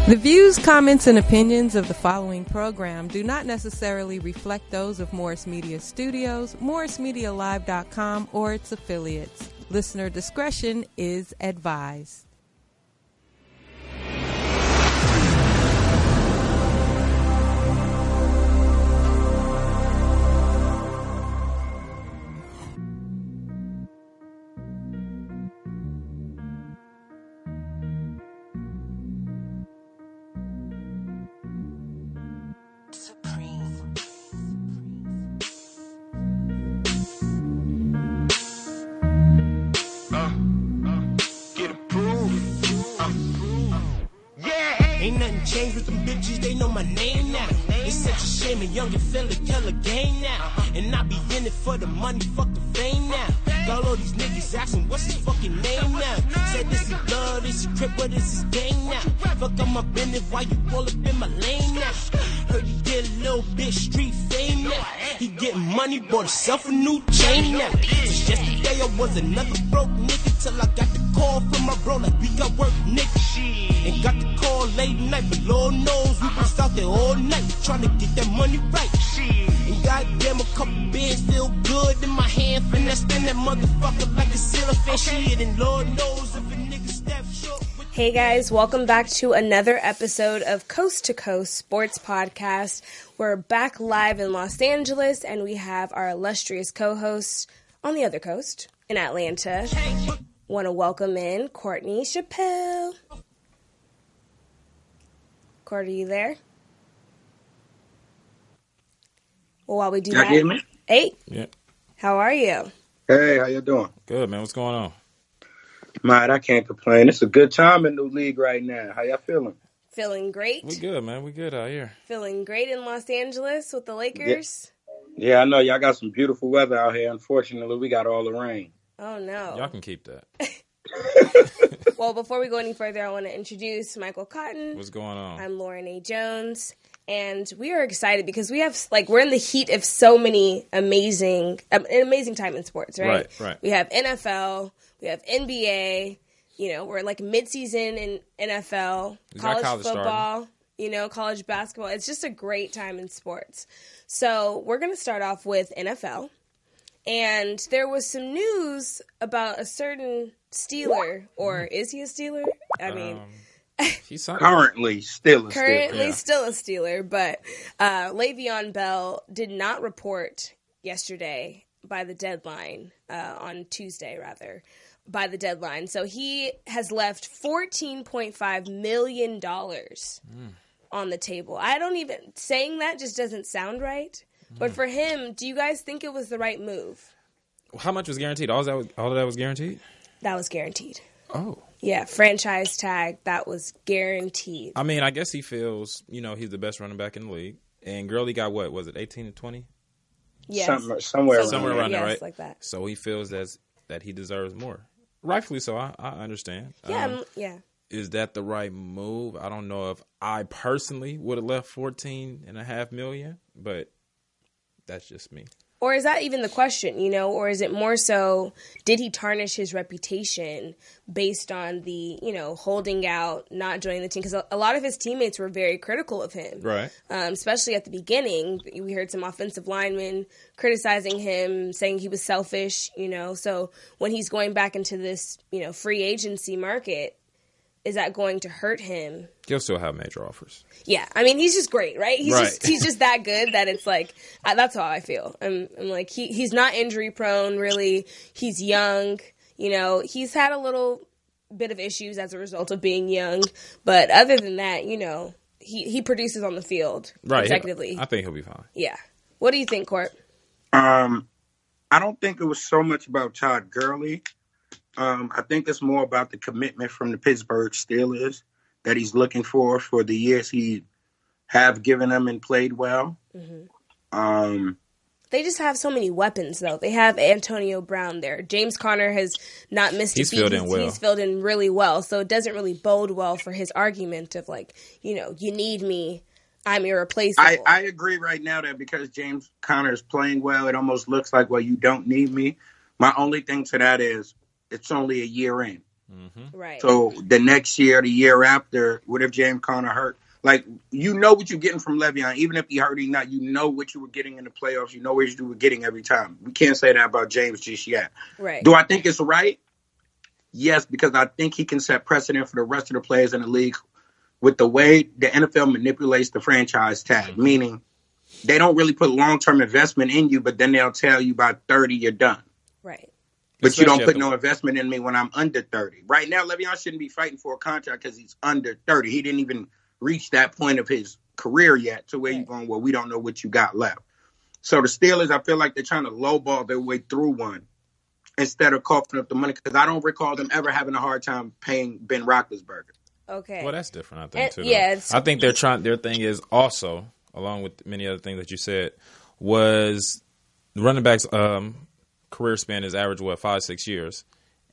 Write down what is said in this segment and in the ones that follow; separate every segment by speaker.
Speaker 1: The views, comments, and opinions of the following program do not necessarily reflect those of Morris Media Studios, MorrisMediaLive.com, or its affiliates. Listener discretion is advised.
Speaker 2: Ain't nothing changed with them bitches, they know my name now. It's such a shame a younger fella tell a game now. And I be in it for the money, fuck the fame now. Got all these niggas asking what's his fucking name now. Said this is blood, this is crip, but this is gang now. Fuck on my business, why you all up in my lane now? Heard he get a little bit street fame now. He getting money, bought himself a new chain now. Just yesterday I was another broke nigga till I got the call from my bro like we got work nigga. And got the call late night, but Lord knows we was out there all night trying to get that money right. And goddamn, a couple bands feel good in my hand, finesse spin that motherfucker like a cellophane shit. And Lord knows if a nigga step short.
Speaker 3: Hey guys, welcome back to another episode of Coast to Coast Sports Podcast. We're back live in Los Angeles, and we have our illustrious co-hosts on the other coast in Atlanta. Want to welcome in Courtney Chappelle. Court, are you there? Well, while we do
Speaker 4: Y'all
Speaker 3: that,
Speaker 4: get me?
Speaker 3: Hey,
Speaker 5: Yeah.
Speaker 3: how are you?
Speaker 4: Hey, how you doing?
Speaker 5: Good, man. What's going on?
Speaker 4: Mate, I can't complain. It's a good time in the league right now. How y'all feeling?
Speaker 3: Feeling great?
Speaker 5: We good, man. We good out here.
Speaker 3: Feeling great in Los Angeles with the Lakers?
Speaker 4: Yeah, I know y'all got some beautiful weather out here. Unfortunately, we got all the rain.
Speaker 3: Oh, no.
Speaker 5: Y'all can keep that.
Speaker 3: Well, before we go any further, I want to introduce Michael Cotton.
Speaker 5: What's going on?
Speaker 3: I'm Lauren A. Jones, and we are excited because we have, we're in the heat of so many an amazing time in sports, right?
Speaker 5: Right.
Speaker 3: We have NFL, we have NBA, we're like mid-season in NFL, college football, college basketball. It's just a great time in sports. So we're going to start off with NFL. And there was some news about a certain Steeler, or is he a Steeler? I mean,
Speaker 5: he's
Speaker 4: currently still a
Speaker 3: Steeler, but Le'Veon Bell did not report yesterday by the deadline, on Tuesday, rather, by the deadline. So he has left $14.5 million on the table. Saying that just doesn't sound right. But for him, do you guys think it was the right move?
Speaker 5: How much was guaranteed? All of that was guaranteed?
Speaker 3: That was guaranteed.
Speaker 5: Oh.
Speaker 3: Yeah, franchise tag, that was guaranteed.
Speaker 5: I mean, I guess he feels, he's the best running back in the league. And Gurley got what? Was it 18 to 20?
Speaker 3: Yes.
Speaker 4: Somewhere
Speaker 5: around there, right?
Speaker 3: Like that.
Speaker 5: So he feels that he deserves more. Rightfully so. I understand.
Speaker 3: Yeah, yeah.
Speaker 5: Is that the right move? I don't know if I personally would have left $14.5 million, but that's just me.
Speaker 3: Or is that even the question, or is it more so, did he tarnish his reputation based on the, holding out, not joining the team? Because a lot of his teammates were very critical of him.
Speaker 5: Right.
Speaker 3: Especially at the beginning. We heard some offensive linemen criticizing him, saying he was selfish, So when he's going back into this, free agency market, is that going to hurt him?
Speaker 5: He'll still have major offers.
Speaker 3: Yeah, I mean, he's just great, right?
Speaker 5: Right.
Speaker 3: He's just that good that it's like, that's how I feel. I'm like, he's not injury prone, really. He's young. He's had a little bit of issues as a result of being young. But other than that, he produces on the field consecutively.
Speaker 5: I think he'll be fine.
Speaker 3: Yeah. What do you think, Court?
Speaker 4: I don't think it was so much about Todd Gurley. I think it's more about the commitment from the Pittsburgh Steelers that he's looking for the years he have given them and played well. Mm-hmm.
Speaker 3: They just have so many weapons, though. They have Antonio Brown there. James Conner has not missed a beat.
Speaker 5: Filled in well.
Speaker 3: He's filled in really well, so it doesn't really bode well for his argument of, you need me, I'm irreplaceable.
Speaker 4: I agree right now that because James Conner is playing well, it almost looks like, you don't need me. My only thing to that is, it's only a year in.
Speaker 3: Right.
Speaker 4: So the next year, the year after, what if James Conner hurt? Like, you know what you're getting from Le'Veon. Even if he hurt or not, you know what you were getting in the playoffs. You know what you were getting every time. We can't say that about James just yet.
Speaker 3: Right.
Speaker 4: Do I think it's right? Yes, because I think he can set precedent for the rest of the players in the league with the way the NFL manipulates the franchise tag, meaning they don't really put long-term investment in you, but then they'll tell you by 30 you're done.
Speaker 3: Right.
Speaker 4: But you don't put no investment in me when I'm under 30. Right now, Le'Veon shouldn't be fighting for a contract because he's under 30. He didn't even reach that point of his career yet to where you're going, well, we don't know what you got left. So the Steelers, I feel like they're trying to lowball their way through one instead of coughing up the money, because I don't recall them ever having a hard time paying Ben Roethlisberger.
Speaker 3: Okay.
Speaker 5: Well, that's different, I think, too.
Speaker 3: Yeah,
Speaker 5: I think their thing is also, along with many other things that you said, was the running backs career span is average, 5-6 years.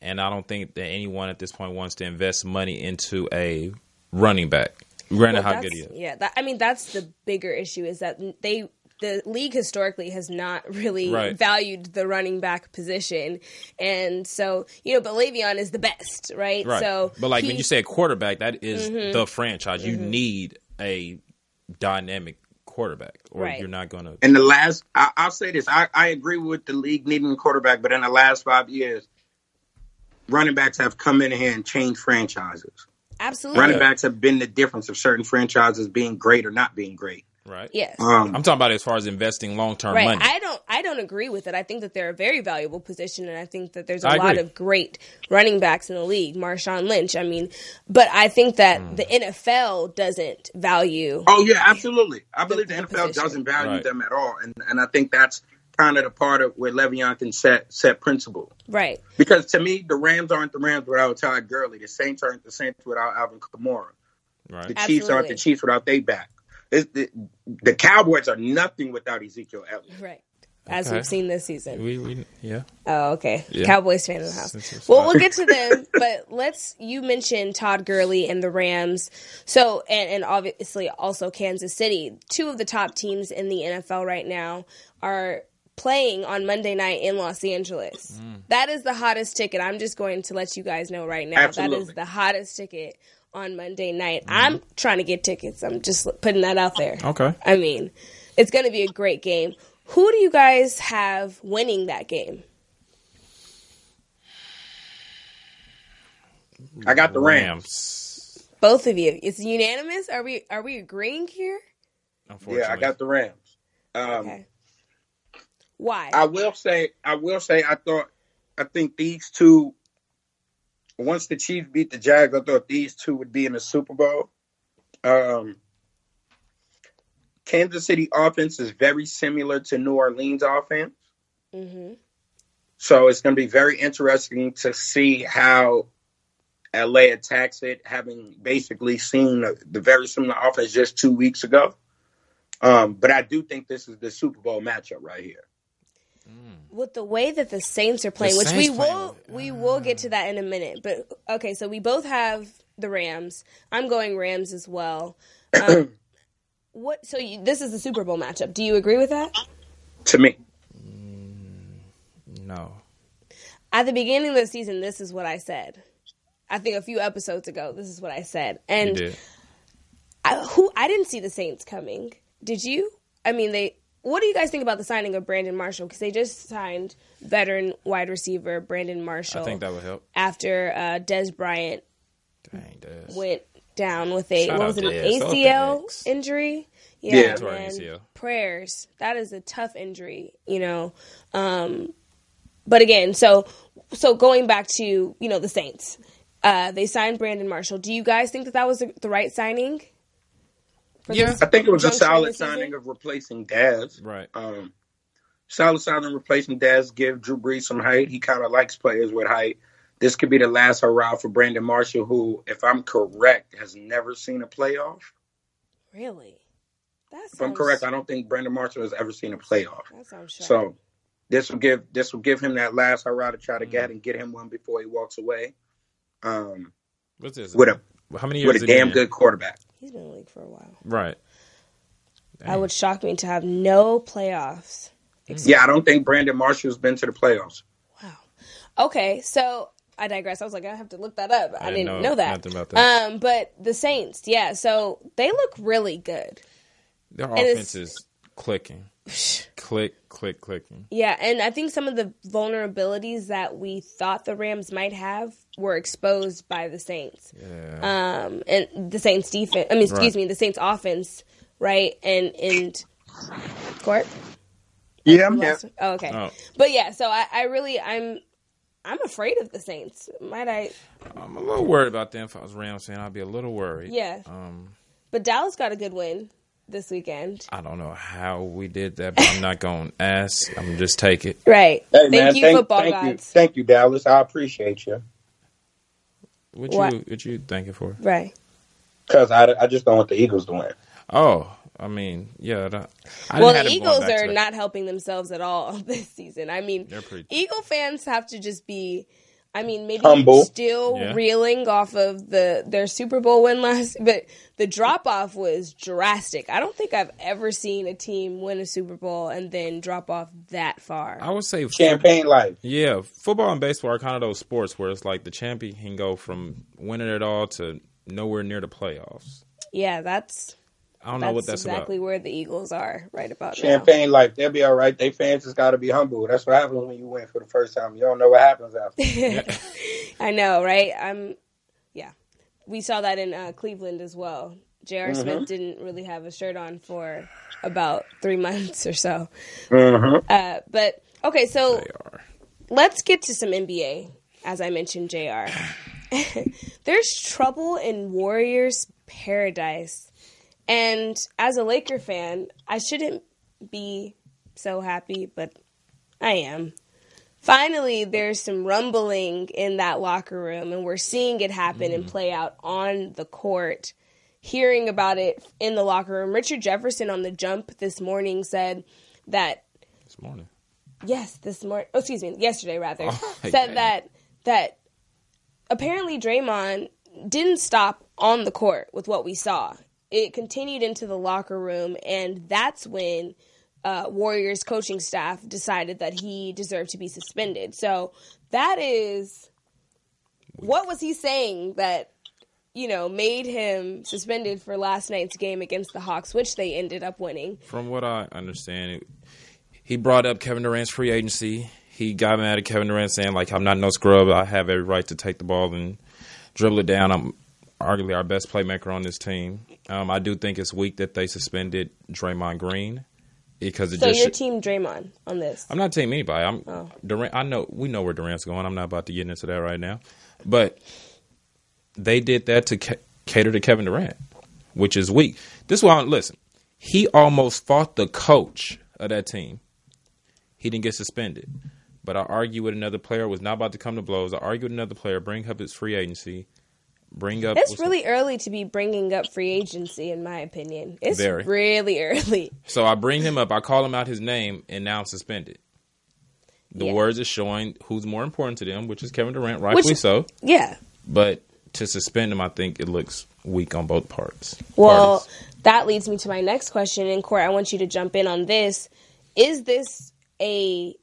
Speaker 5: And I don't think that anyone at this point wants to invest money into a running back. Granted, how good he is.
Speaker 3: Yeah, that's the bigger issue, is that the league historically has not really valued the running back position. And so, but Le'Veon is the best, right? So,
Speaker 5: but like when you say a quarterback, that is the franchise. You need a dynamic quarterback, or you're not going to.
Speaker 4: In the last, I'll say this, I agree with the league needing a quarterback, but in the last 5 years, running backs have come in here and changed franchises.
Speaker 3: Absolutely.
Speaker 4: Running backs have been the difference of certain franchises being great or not being great.
Speaker 5: Right.
Speaker 3: Yes.
Speaker 5: I'm talking about as far as investing long-term money.
Speaker 3: I don't agree with it. I think that they're a very valuable position, and I think that there's a lot of great running backs in the league. Marshawn Lynch, but I think that the NFL doesn't value.
Speaker 4: Oh yeah, absolutely. I believe the NFL doesn't value them at all, and I think that's kind of the part of where Le'Veon can set principle. Right. Because to me, the Rams aren't the Rams without Todd Gurley. The Saints aren't the Saints without Alvin Kamara. Right. The Chiefs aren't the Chiefs without they back. The Cowboys are nothing without Ezekiel Elliott.
Speaker 3: Right. As we've seen this season.
Speaker 5: Yeah.
Speaker 3: Oh, okay. Yeah. Cowboys fan in the house. Well, we'll get to them, but you mentioned Todd Gurley and the Rams. So, and obviously also Kansas City. Two of the top teams in the NFL right now are playing on Monday night in Los Angeles. That is the hottest ticket. I'm just going to let you guys know right now. Absolutely. That is the hottest ticket on Monday night. I'm trying to get tickets. I'm just putting that out there.
Speaker 5: Okay.
Speaker 3: It's going to be a great game. Who do you guys have winning that game?
Speaker 4: I got the Rams.
Speaker 3: Both of you. It's unanimous? Are we agreeing here?
Speaker 4: Unfortunately. Yeah, I got the Rams.
Speaker 3: Okay. Why?
Speaker 4: I will say I think these two, once the Chiefs beat the Jags, I thought these two would be in the Super Bowl. Kansas City offense is very similar to New Orleans offense. Mm-hmm. So it's going to be very interesting to see how LA attacks it, having basically seen the very similar offense just 2 weeks ago. But I do think this is the Super Bowl matchup right here.
Speaker 3: With the way that the Saints are playing, we will get to that in a minute. But okay, so we both have the Rams. I'm going Rams as well. This is the Super Bowl matchup. Do you agree with that?
Speaker 4: To me,
Speaker 5: no.
Speaker 3: At the beginning of the season, this is what I said. I think a few episodes ago, this is what I said, and
Speaker 5: you did.
Speaker 3: I didn't see the Saints coming. Did you? What do you guys think about the signing of Brandon Marshall? Because they just signed veteran wide receiver Brandon Marshall.
Speaker 5: I think that would help.
Speaker 3: After Dez Bryant went down with an ACL injury. Yeah, man, prayers. That is a tough injury, But again, so going back to, the Saints, they signed Brandon Marshall. Do you guys think that was the right signing?
Speaker 4: Yeah, I think it was a solid signing of replacing Daz.
Speaker 5: Right.
Speaker 4: Solid signing replacing Daz, give Drew Brees some height. He kind of likes players with height. This could be the last hurrah for Brandon Marshall, who, if I'm correct, has never seen a playoff.
Speaker 3: Really?
Speaker 4: If I'm correct, I don't think Brandon Marshall has ever seen a playoff.
Speaker 3: That sounds shocking.
Speaker 4: So this will give him that last hurrah to try to get and get him one before he walks away.
Speaker 5: What's this?
Speaker 4: How many years with a damn good quarterback.
Speaker 3: He's been in the league for a while.
Speaker 5: Right.
Speaker 3: That would shock me to have no playoffs.
Speaker 4: Yeah, I don't think Brandon Marshall's been to the playoffs.
Speaker 3: Wow. Okay, so I digress. I was like, I have to look that up. I didn't know that.
Speaker 5: Nothing about that.
Speaker 3: But the Saints, yeah. So they look really good.
Speaker 5: Their offense is clicking. Clicking.
Speaker 3: Yeah, and I think some of the vulnerabilities that we thought the Rams might have were exposed by the Saints.
Speaker 5: Yeah.
Speaker 3: And the Saints defense. I mean, excuse me, the Saints offense, right? And Court?
Speaker 4: Yeah, I'm here.
Speaker 3: Oh, okay.
Speaker 5: Oh.
Speaker 3: But yeah, so I'm afraid of the Saints. Might I?
Speaker 5: I'm a little worried about them. If I was Rams fan, I'd be a little worried.
Speaker 3: Yeah. But Dallas got a good win this weekend.
Speaker 5: I don't know how we did that, but I'm not going to ask. I'm going to just take it.
Speaker 3: Right.
Speaker 4: Hey, man,
Speaker 3: Thank you, football gods.
Speaker 4: Thank you, Dallas. I appreciate you.
Speaker 5: What you thank it for?
Speaker 3: Right.
Speaker 4: Because I just don't want the Eagles to win.
Speaker 5: Oh, I mean, yeah.
Speaker 3: The Eagles are not helping themselves at all this season. I mean, Eagle fans have to just be, maybe
Speaker 4: humble.
Speaker 3: Still reeling off of their Super Bowl win last, but the drop off was drastic. I don't think I've ever seen a team win a Super Bowl and then drop off that far.
Speaker 5: I would say
Speaker 4: champagne life.
Speaker 5: Yeah, football and baseball are kind of those sports where it's like the champion can go from winning it all to nowhere near the playoffs.
Speaker 3: Yeah,
Speaker 5: I don't know what that's
Speaker 3: exactly
Speaker 5: about.
Speaker 3: where the Eagles are right about
Speaker 4: Champagne life. They'll be all right. They fans just got to be humble. That's what happens when you win for the first time. You don't know what happens after.
Speaker 3: I know, right? We saw that in Cleveland as well. J.R. Smith didn't really have a shirt on for about 3 months or so. But, okay, so let's get to some NBA, as I mentioned, JR. There's trouble in Warriors paradise. And as a Laker fan, I shouldn't be so happy, but I am. Finally, there's some rumbling in that locker room, and we're seeing it happen and play out on the court. Hearing about it in the locker room. Richard Jefferson on The Jump this morning said that...
Speaker 5: This morning?
Speaker 3: Yes, this morning. Oh, excuse me, yesterday, rather.
Speaker 5: Okay.
Speaker 3: Said that apparently Draymond didn't stop on the court with what we saw. It continued into the locker room, and that's when Warriors coaching staff decided that he deserved to be suspended. So that is, what was he saying that, made him suspended for last night's game against the Hawks, which they ended up winning?
Speaker 5: From what I understand, he brought up Kevin Durant's free agency. He got mad at Kevin Durant saying, I'm not no scrub. I have every right to take the ball and dribble it down. I'm arguably our best playmaker on this team. I do think it's weak that they suspended Draymond Green because
Speaker 3: you're team Draymond on this.
Speaker 5: I'm not team anybody. Durant. We know where Durant's going. I'm not about to get into that right now, but they did that to cater to Kevin Durant, which is weak. This is why. Listen, he almost fought the coach of that team. He didn't get suspended, but I argued with another player. Was not about to come to blows. I argued with another player. Bring up his free agency.
Speaker 3: It's really early to be bringing up free agency, in my opinion. It's really early.
Speaker 5: So I bring him up. I call him out his name, and now I'm suspended. The words are showing who's more important to them, which is Kevin Durant, rightfully so.
Speaker 3: Yeah.
Speaker 5: But to suspend him, I think it looks weak on both parts.
Speaker 3: Well, that leads me to my next question. And, Court, I want you to jump in on this. Is this the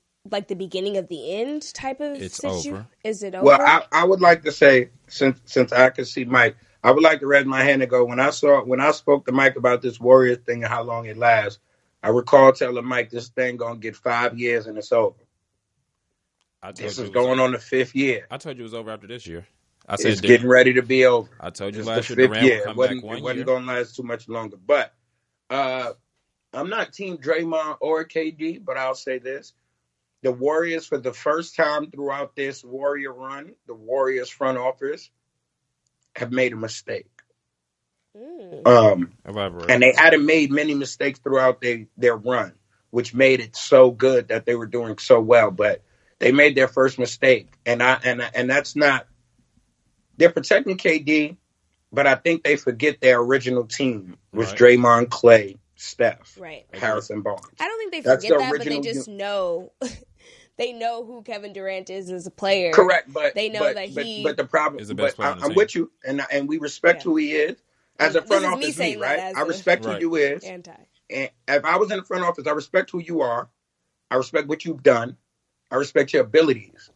Speaker 3: beginning of the end type of situation?
Speaker 5: Over.
Speaker 3: Is it over?
Speaker 4: Well, I would like to say, since I can see Mike, I would like to raise my hand and go, when I spoke to Mike about this Warriors thing and how long it lasts, I recall telling Mike this thing going to get 5 years and it's over. This is going on the 5th year.
Speaker 5: I told you it was over after this year.
Speaker 4: I said it's getting ready to be over.
Speaker 5: I told you last year Durant would come back 1 year.
Speaker 4: It wasn't going to last too much longer. But I'm not team Draymond or KD, but I'll say this. The Warriors, for the first time throughout this Warrior run, the Warriors front office have made a mistake. And they hadn't made many mistakes throughout their run, which made it so good that they were doing so well. But they made their first mistake, and that's not. They're protecting KD, but I think they forget their original team was Draymond, Clay, Steph, Harrison Barnes.
Speaker 3: I don't think they forget that, but they just know. They know who Kevin Durant is as a player.
Speaker 4: Correct, but
Speaker 3: they know that he.
Speaker 4: But the problem
Speaker 5: is the best player on the
Speaker 4: I'm
Speaker 5: team.
Speaker 4: with you, and we respect who he is as a front office. Me, right? I respect who you is. And if I was in the front office, I respect who you are. I respect what you've done. I respect your abilities.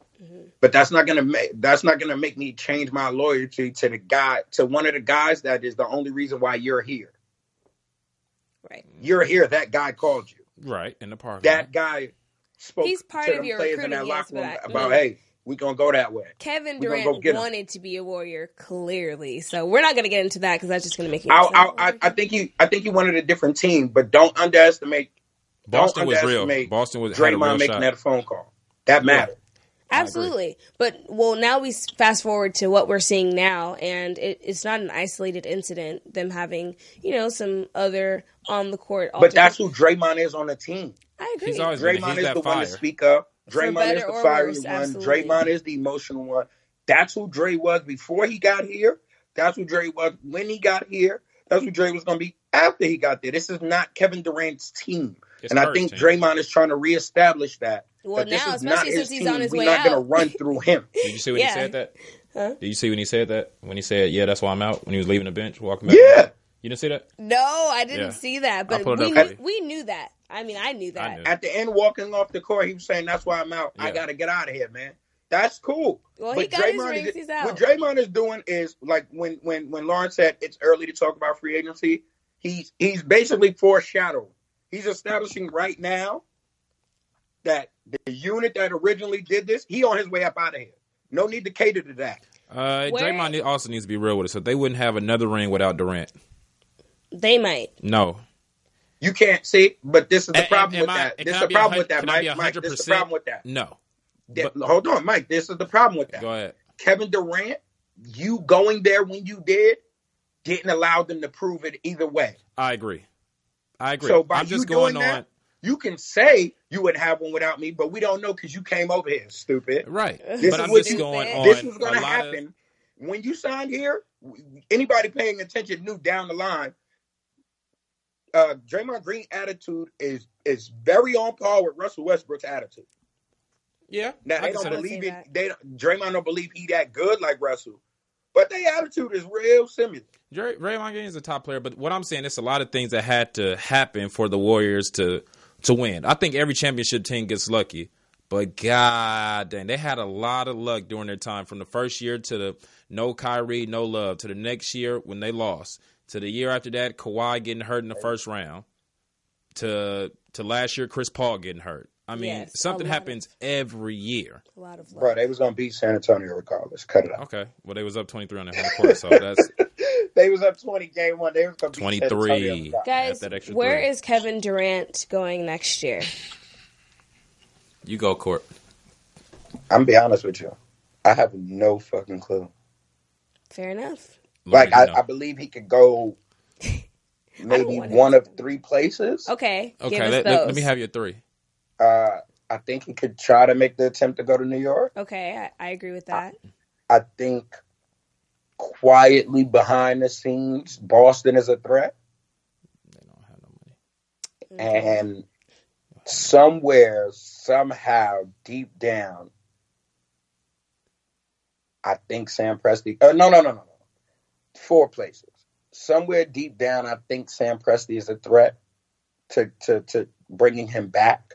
Speaker 4: But that's not gonna make me change my loyalty to one of the guys that is the only reason why you're here.
Speaker 3: Right.
Speaker 4: You're here. That guy called you.
Speaker 5: Right in the park.
Speaker 4: That guy spoke
Speaker 3: He's part
Speaker 4: to
Speaker 3: of
Speaker 4: them
Speaker 3: your
Speaker 4: players in that
Speaker 3: recruiting,
Speaker 4: locker room
Speaker 3: yes, but
Speaker 4: about, hey, we're gonna go that way.
Speaker 3: Kevin
Speaker 4: We gonna
Speaker 3: Durant
Speaker 4: go get him.
Speaker 3: wanted to be a Warrior, clearly. So we're not going to get into that because that's just going to make you.
Speaker 4: I think he wanted a different team, but don't underestimate.
Speaker 5: Boston was real. Boston was had a real
Speaker 4: Draymond making
Speaker 5: shot.
Speaker 4: that phone call. That mattered.
Speaker 3: Absolutely. But, now we fast forward to what we're seeing now, and it's not an isolated incident, them having, some other on-the-court...
Speaker 4: But that's who Draymond is on the team.
Speaker 3: I agree.
Speaker 5: He's always
Speaker 4: Draymond
Speaker 5: he's
Speaker 4: is the
Speaker 5: fire.
Speaker 4: one to speak up. Draymond is the fiery
Speaker 3: worse,
Speaker 4: one.
Speaker 3: absolutely.
Speaker 4: Draymond is the emotional one. That's who Dre was before he got here. That's who Dre was when he got here. That's who Dre was going to be after he got there. This is not Kevin Durant's team. And I think Draymond is trying to reestablish that.
Speaker 3: Well,
Speaker 4: that this
Speaker 3: now,
Speaker 4: is not
Speaker 3: especially
Speaker 4: his
Speaker 3: since he's
Speaker 4: team.
Speaker 3: on his
Speaker 4: We're
Speaker 3: way
Speaker 4: not going
Speaker 3: out.
Speaker 4: to run through him.
Speaker 5: Did you see when he said that?
Speaker 3: Huh?
Speaker 5: Did you see when he said that? When he said, "Yeah, that's why I'm out." When he was leaving the bench, walking back.
Speaker 4: Yeah.
Speaker 5: You didn't see that?
Speaker 3: No, I didn't see that, but we knew that. I mean, I knew that.
Speaker 4: At the end, walking off the court, he was saying, "That's why I'm out. I got to get out of here, man." That's cool.
Speaker 3: Well,
Speaker 4: but
Speaker 3: he got his rings. He's out.
Speaker 4: What Draymond is doing is like when Lauren said it's early to talk about free agency. He's basically foreshadowing. He's establishing right now that the unit that originally did this, he on his way up out of here. No need to cater to that.
Speaker 5: Draymond also needs to be real with it. So they wouldn't have another ring without Durant.
Speaker 3: They might.
Speaker 5: No.
Speaker 4: You can't see, but this is the problem with that. This is the problem with that, Mike.
Speaker 5: Mike,
Speaker 4: this is the problem with that.
Speaker 5: No.
Speaker 4: Hold on, Mike. This is the problem with that.
Speaker 5: Go ahead.
Speaker 4: Kevin Durant, you going there when you didn't allow them to prove it either way.
Speaker 5: I agree.
Speaker 4: So by
Speaker 5: I'm just
Speaker 4: you
Speaker 5: going
Speaker 4: doing
Speaker 5: on.
Speaker 4: That, you can say you would have one without me, but we don't know because you came over here, stupid.
Speaker 5: Right.
Speaker 4: This
Speaker 5: but
Speaker 4: is
Speaker 5: I'm
Speaker 4: what
Speaker 5: just going on.
Speaker 4: This was going to happen. When you signed here, anybody paying attention knew down the line, Draymond Green's attitude is very on par with Russell Westbrook's attitude.
Speaker 5: Yeah.
Speaker 4: Now they don't believe it. Draymond don't believe he that good like Russell, but their attitude is real similar.
Speaker 5: Draymond Green is a top player, but what I'm saying is a lot of things that had to happen for the Warriors to win. I think every championship team gets lucky, but god dang, they had a lot of luck during their time from the first year to the no Kyrie, no Love, to the next year when they lost, to the year after that Kawhi getting hurt in the first round, to last year Chris Paul getting hurt. I mean, something happens every year.
Speaker 3: A lot of luck.
Speaker 4: Bro, they was going to beat San Antonio regardless. Cut it out.
Speaker 5: Okay. Well, they was up 23 on the home court, so that's...
Speaker 4: They was up 20 game one. They was going to beat
Speaker 5: 23.
Speaker 3: Guys,
Speaker 5: that extra
Speaker 3: where
Speaker 5: 3.
Speaker 3: is Kevin Durant going next year?
Speaker 5: You go, Court.
Speaker 4: I'm going to be honest with you. I have no fucking clue.
Speaker 3: Fair enough.
Speaker 4: Like, I believe he could go maybe one of 3 places.
Speaker 3: Okay.
Speaker 5: Let me have your 3.
Speaker 4: I think he could try to make the attempt to go to New York.
Speaker 3: Okay, I agree with that.
Speaker 4: I think quietly behind the scenes, Boston is a threat.
Speaker 5: They don't have no money.
Speaker 4: And somewhere, somehow, deep down, I think Sam Presti... No. 4 places. Somewhere deep down, I think Sam Presti is a threat to bringing him back.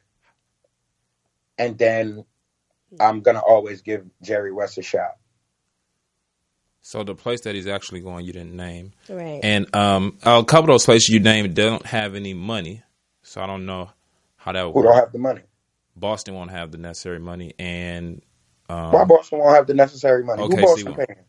Speaker 4: And then I'm going to always give Jerry West a shot.
Speaker 5: So the place that he's actually going, you didn't name.
Speaker 3: Right.
Speaker 5: And a couple of those places you named don't have any money. So I don't know how that would work.
Speaker 4: Who don't have the money?
Speaker 5: Boston won't have the necessary money. And
Speaker 4: why Boston won't have the necessary money?
Speaker 5: Okay,
Speaker 4: Who Boston paying?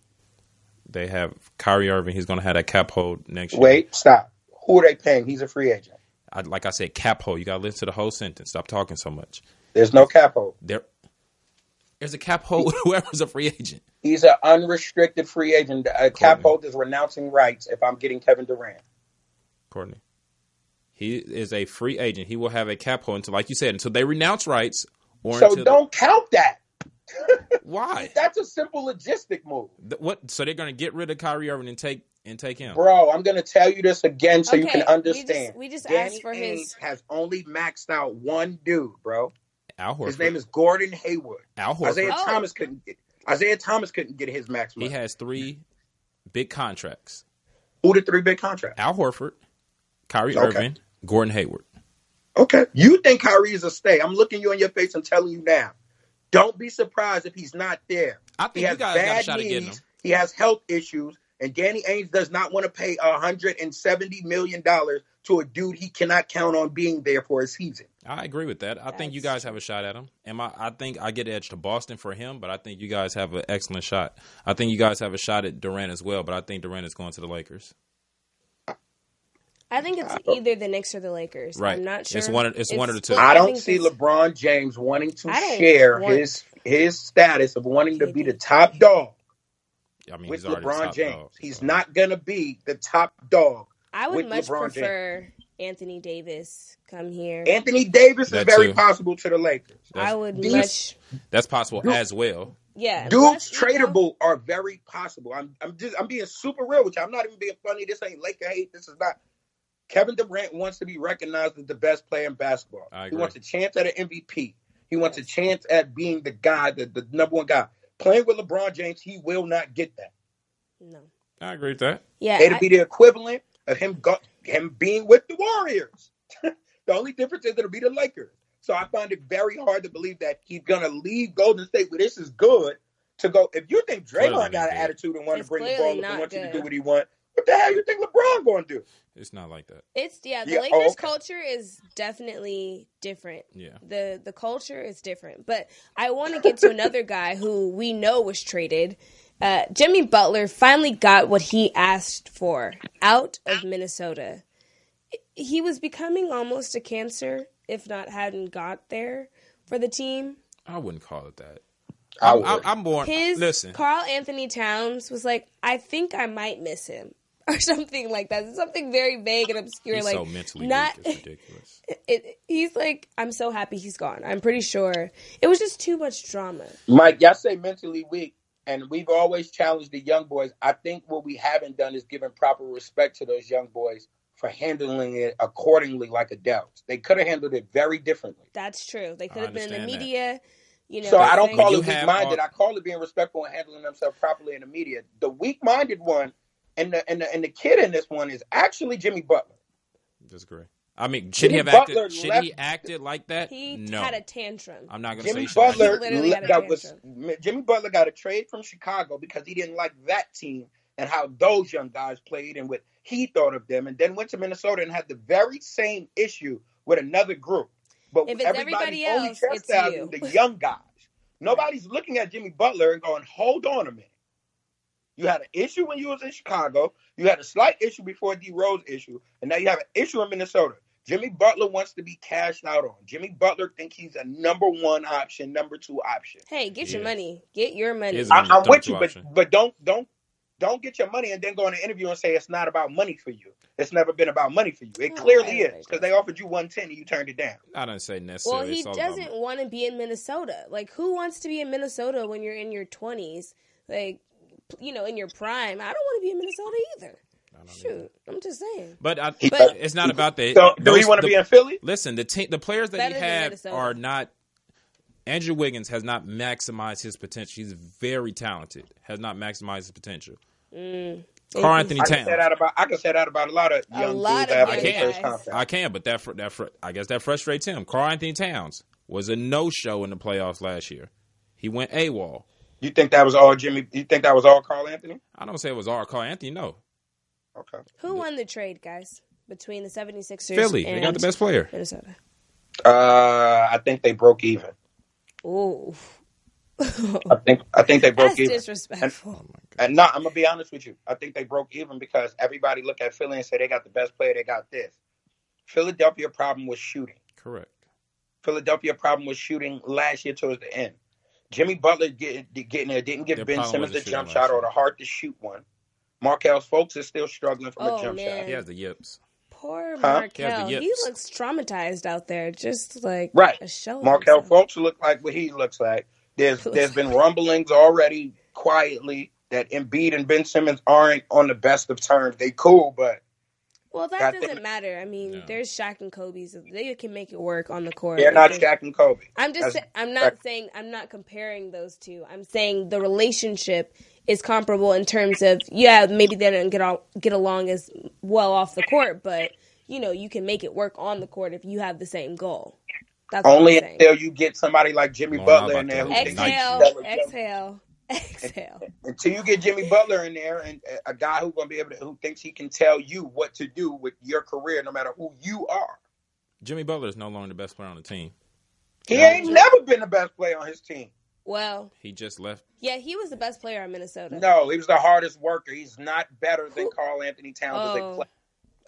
Speaker 5: They have Kyrie Irving. He's going to have that cap hold next year.
Speaker 4: Wait, stop. Who are they paying? He's a free agent.
Speaker 5: Like I said, cap hold. You got to listen to the whole sentence. Stop talking so much.
Speaker 4: There's no cap hold.
Speaker 5: There's a cap hold with whoever's a free agent.
Speaker 4: He's an unrestricted free agent. A cap hold is renouncing rights if I'm getting Kevin Durant.
Speaker 5: Courtney. He is a free agent. He will have a cap hold until, like you said, until they renounce rights.
Speaker 4: So don't count that.
Speaker 5: Why?
Speaker 4: That's a simple logistic move.
Speaker 5: What? So they're going to get rid of Kyrie Irving and take him?
Speaker 4: Bro, I'm going to tell you this again so you can understand.
Speaker 3: We just
Speaker 4: Danny
Speaker 3: asked for
Speaker 4: Ainge has only maxed out one dude, bro.
Speaker 5: Al Horford.
Speaker 4: His name is Gordon Hayward.
Speaker 5: Al Horford.
Speaker 4: Isaiah Thomas couldn't get his max money.
Speaker 5: He has 3 big contracts.
Speaker 4: Who the 3 big contracts?
Speaker 5: Al Horford, Kyrie Irving, Gordon Hayward.
Speaker 4: Okay. You think Kyrie is a stay. I'm looking you in your face and telling you now. Don't be surprised if he's not there.
Speaker 5: I think
Speaker 4: he
Speaker 5: you
Speaker 4: has
Speaker 5: guys got a
Speaker 4: bad
Speaker 5: shot at getting him.
Speaker 4: knees. He has health issues, and Danny Ainge does not want to pay $170 million to a dude he cannot count on being there for a season.
Speaker 5: I agree with that. I think you guys have a shot at him. I think I get edged to Boston for him, but I think you guys have an excellent shot. I think you guys have a shot at Durant as well, but I think Durant is going to the Lakers.
Speaker 3: I think it's either the Knicks or the Lakers.
Speaker 5: Right.
Speaker 3: I'm not sure.
Speaker 5: It's one of the two.
Speaker 4: I don't see LeBron James wanting to share his status of wanting to be the top dog with LeBron James. He's not going to be the top dog.
Speaker 3: I would much prefer Anthony Davis come here.
Speaker 4: Anthony Davis is very possible to the Lakers.
Speaker 5: That's possible as well.
Speaker 3: Yeah,
Speaker 4: dudes tradable are very possible. I'm being super real with you. I'm not even being funny. This ain't Laker hate. This is not. Kevin Durant wants to be recognized as the best player in basketball. He wants a chance at an MVP. He wants a chance at being the guy, the number one guy. Playing with LeBron James, he will not get that.
Speaker 3: No,
Speaker 5: I agree with that.
Speaker 3: Yeah,
Speaker 4: it'll be the equivalent of him being with the Warriors. The only difference is it'll be the Lakers. So I find it very hard to believe that he's gonna leave Golden State where this is good to go. If you think Draymond got an attitude and want to bring the ball up and want you to do what he wants, what the hell you think LeBron going to do?
Speaker 5: It's not like that.
Speaker 3: The Lakers culture is definitely different.
Speaker 5: Yeah.
Speaker 3: The culture is different. But I want to get to another guy who we know was traded. Jimmy Butler finally got what he asked for out of Minnesota. He was becoming almost a cancer, if not hadn't got there for the team.
Speaker 5: I wouldn't call it that.
Speaker 4: I'm
Speaker 5: more. Listen,
Speaker 3: Karl Anthony Towns was like, I think I might miss him. Or something like that. It's something very vague and obscure.
Speaker 5: He's
Speaker 3: like
Speaker 5: so mentally weak, it's ridiculous.
Speaker 3: He's like, I'm so happy he's gone. I'm pretty sure it was just too much drama.
Speaker 4: Mike, y'all say mentally weak, and we've always challenged the young boys. I think what we haven't done is given proper respect to those young boys for handling it accordingly like adults. They could have handled it very differently.
Speaker 3: That's true. They could have been in the media.
Speaker 4: So I don't call it weak-minded. I call it being respectful and handling themselves properly in the media. The weak-minded one and the kid in this one is actually Jimmy Butler.
Speaker 5: That's great. I mean, should he acted like that?
Speaker 3: He had a tantrum.
Speaker 5: I'm not going to say
Speaker 4: Jimmy Butler got a trade from Chicago because he didn't like that team and how those young guys played and what he thought of them, and then went to Minnesota and had the very same issue with another group. But
Speaker 3: if it's everybody else, it's you.
Speaker 4: The young guys. Nobody's looking at Jimmy Butler and going, hold on a minute. You had an issue when you was in Chicago. You had a slight issue before D Rose issue. And now you have an issue in Minnesota. Jimmy Butler wants to be cashed out on. Jimmy Butler thinks he's a number one option, number two option.
Speaker 3: Hey, get your money. Get your money.
Speaker 4: I'm with you, but don't get your money and then go in an interview and say it's not about money for you. It's never been about money for you. It clearly is, because they offered you $110 and you turned it down.
Speaker 5: I don't say necessarily.
Speaker 3: Well, he doesn't want to be in Minnesota. Like, who wants to be in Minnesota when you're in your 20s? Like, you know, in your prime. I don't want to be in Minnesota either. Shoot, I'm just saying.
Speaker 5: But it's not about that.
Speaker 4: So, do we want to be in Philly?
Speaker 5: Listen, the players that he had are not. Andrew Wiggins has not maximized his potential. He's very talented. Has not maximized his potential. Karl Anthony Towns.
Speaker 4: I can say that about a lot of young dudes.
Speaker 5: I can, but I guess that frustrates him. Karl Anthony Towns was a no-show in the playoffs last year. He went AWOL.
Speaker 4: You think that was all Jimmy? You think that was all Karl Anthony?
Speaker 5: I don't say it was all Karl Anthony. No.
Speaker 4: Okay.
Speaker 3: Who won the trade, guys, between the 76ers
Speaker 5: Philly.
Speaker 3: and
Speaker 5: they got the best player.
Speaker 3: Minnesota?
Speaker 4: I think they broke even.
Speaker 3: Ooh.
Speaker 4: I think they broke even.
Speaker 3: That's disrespectful.
Speaker 4: And no, I'm gonna be honest with you. I think they broke even because everybody look at Philly and say they got the best player. They got this. Philadelphia problem was shooting.
Speaker 5: Correct.
Speaker 4: Philadelphia problem was shooting last year towards the end. Jimmy Butler getting there didn't give Ben Simmons the jump shot or the heart to shoot one. Markelle Fultz is still struggling from a jump shot.
Speaker 5: He has the yips.
Speaker 3: Poor Markelle. He looks traumatized out there, just like a show.
Speaker 4: Markelle Fultz look like what he looks like. There's been rumblings already quietly that Embiid and Ben Simmons aren't on the best of terms. They cool, but
Speaker 3: that doesn't matter. I mean, there's Shaq and Kobe's. They can make it work on the court.
Speaker 4: They're not Shaq and Kobe.
Speaker 3: I'm not comparing those two. I'm saying the relationship is comparable in terms of, maybe they didn't get along as well off the court, but, you can make it work on the court if you have the same goal. That's what
Speaker 4: Only
Speaker 3: I'm saying.
Speaker 4: until you get somebody like Jimmy
Speaker 5: Lord,
Speaker 4: Butler
Speaker 5: I'm
Speaker 4: in there
Speaker 5: about
Speaker 4: who
Speaker 5: to-
Speaker 4: thinks
Speaker 3: Exhale.
Speaker 4: Until you get Jimmy Butler in there and a guy who's gonna be able to, who thinks he can tell you what to do with your career, no matter who you are.
Speaker 5: Jimmy Butler is no longer the best player on the team.
Speaker 4: He ain't never been the best player on his team.
Speaker 3: Well,
Speaker 5: He just left.
Speaker 3: yeah, he was the best player in Minnesota.
Speaker 4: No, he was the hardest worker. He's not better than Karl Anthony Towns as a player.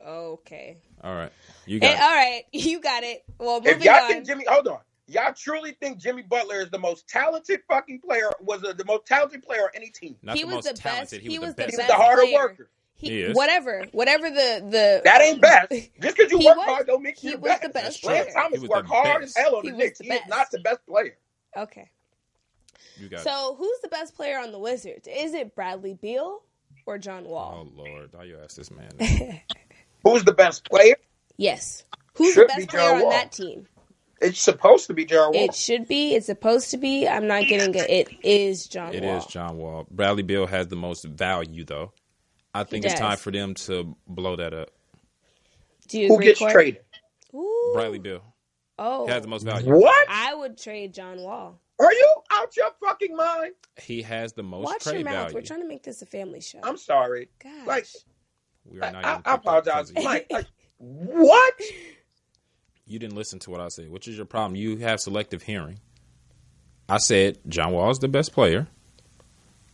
Speaker 3: Okay.
Speaker 5: All right, you got it.
Speaker 3: All right, you got it. Well, moving
Speaker 4: If y'all
Speaker 3: on.
Speaker 4: think hold on. Y'all truly think Jimmy Butler is the most talented fucking player? The most talented player on any team?
Speaker 5: Not
Speaker 3: He
Speaker 5: the
Speaker 3: was
Speaker 5: most
Speaker 3: the
Speaker 5: talented.
Speaker 3: best.
Speaker 5: He was the best.
Speaker 4: He was the harder
Speaker 3: player.
Speaker 4: worker.
Speaker 5: He is.
Speaker 3: Whatever the
Speaker 4: That ain't best. Just because you
Speaker 3: He
Speaker 4: work
Speaker 3: was-
Speaker 4: hard don't make
Speaker 3: he
Speaker 4: you
Speaker 3: was
Speaker 4: best.
Speaker 3: the best
Speaker 4: Lance
Speaker 3: player.
Speaker 4: Thomas
Speaker 5: He was
Speaker 4: worked
Speaker 5: the
Speaker 4: hard
Speaker 5: best.
Speaker 4: as hell on
Speaker 3: He
Speaker 4: the
Speaker 3: was
Speaker 4: Knicks.
Speaker 3: the
Speaker 4: He is
Speaker 3: best.
Speaker 4: not the best player.
Speaker 3: Okay.
Speaker 5: You got it.
Speaker 3: So who's the best player on the Wizards? Is it Bradley Beal or John Wall?
Speaker 5: Oh Lord, how you ask this man?
Speaker 4: Who's the best player?
Speaker 3: Yes. Who's
Speaker 4: Should
Speaker 3: the
Speaker 4: be
Speaker 3: best player
Speaker 4: John
Speaker 3: on
Speaker 4: Wall.
Speaker 3: that team?
Speaker 4: It's supposed to be John Wall.
Speaker 3: It should be. It's supposed to be. I'm not getting it. It is John Wall.
Speaker 5: It is John Wall. Bradley Beal has the most value, though. I think it's
Speaker 3: does.
Speaker 5: time for them to blow that up.
Speaker 3: Do you
Speaker 4: Who
Speaker 3: agree,
Speaker 4: gets
Speaker 3: Court?
Speaker 4: traded?
Speaker 3: Ooh.
Speaker 5: Bradley Beal.
Speaker 3: Oh.
Speaker 5: He has the most value.
Speaker 4: What?
Speaker 3: I would trade John Wall.
Speaker 4: Are you out your fucking mind?
Speaker 5: He has the most
Speaker 3: Watch your
Speaker 5: trade
Speaker 3: mouth.
Speaker 5: value.
Speaker 3: We're trying to make this a family show.
Speaker 4: I'm sorry.
Speaker 3: Gosh.
Speaker 4: Like,
Speaker 5: We are not
Speaker 4: I
Speaker 5: even picked up
Speaker 4: apologize.
Speaker 5: because of you.
Speaker 4: Like, what?
Speaker 5: You didn't listen to what I said. Which is your problem? You have selective hearing. I said John Wall is the best player.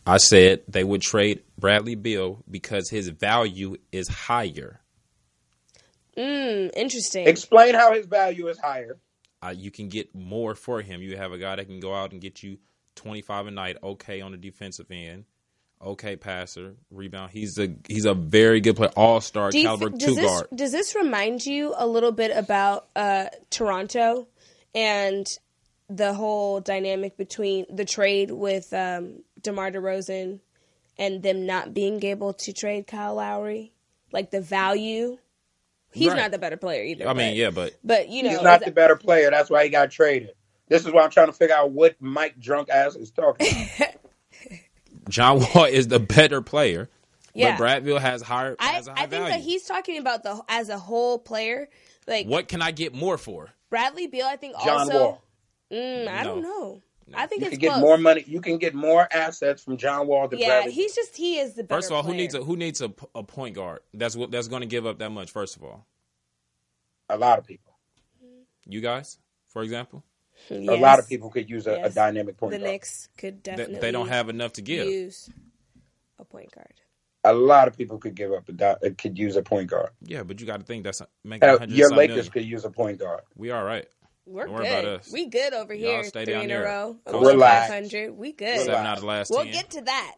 Speaker 5: I said they would trade Bradley Beal because his value is higher.
Speaker 3: Interesting.
Speaker 4: Explain how his value is higher.
Speaker 5: You can get more for him. You have a guy that can go out and get you 25 a night, okay on the defensive end, okay passer, rebound. He's a very good player, all-star caliber two-guard.
Speaker 3: Does this remind you a little bit about Toronto and the whole dynamic between the trade with DeMar DeRozan and them not being able to trade Kyle Lowry? Like the value? He's
Speaker 5: Right.
Speaker 3: not the better player either.
Speaker 5: I mean, yeah, but
Speaker 3: you know,
Speaker 4: He's not the better player. That's why he got traded. This is why I'm trying to figure out what Mike drunk ass is talking about.
Speaker 5: John Wall is the better player.
Speaker 3: Yeah.
Speaker 5: But Bradley has higher.
Speaker 3: I
Speaker 5: has a high
Speaker 3: think
Speaker 5: value.
Speaker 3: that he's talking about as a whole player. Like
Speaker 5: What can I get more for?
Speaker 3: Bradley Beal, I think
Speaker 4: John
Speaker 3: also.
Speaker 4: Wall.
Speaker 3: I don't know. I think
Speaker 4: You
Speaker 3: it's
Speaker 4: can get
Speaker 3: close.
Speaker 4: more money. You can get more assets from John Wall than
Speaker 3: Yeah,
Speaker 4: Bradley.
Speaker 3: he is the better
Speaker 5: First of all,
Speaker 3: player.
Speaker 5: who needs a point guard? That's going to give up that much. First of all,
Speaker 4: A lot of people.
Speaker 5: you guys, for example,
Speaker 4: A
Speaker 3: Yes.
Speaker 4: lot of people could use a
Speaker 3: Yes.
Speaker 4: dynamic point
Speaker 3: The
Speaker 4: guard.
Speaker 3: Knicks could definitely.
Speaker 5: they don't have enough to give.
Speaker 3: use a point guard.
Speaker 4: A lot of people could give up could use a point guard.
Speaker 5: Yeah, but you got to think that's making
Speaker 4: Hell,
Speaker 5: 100
Speaker 4: your
Speaker 5: some
Speaker 4: Lakers
Speaker 5: million.
Speaker 4: could use a point guard.
Speaker 5: We all right.
Speaker 3: We're
Speaker 5: Don't worry about
Speaker 3: good.
Speaker 5: us.
Speaker 3: We good over
Speaker 5: Y'all
Speaker 3: here.
Speaker 5: stay
Speaker 3: 3
Speaker 5: down
Speaker 3: in
Speaker 5: there.
Speaker 3: a row.
Speaker 5: Coach,
Speaker 3: Over
Speaker 4: relax.
Speaker 3: 500. We good.
Speaker 4: Relax.
Speaker 5: 7 out of the last
Speaker 3: We'll
Speaker 5: 10.
Speaker 3: get to that.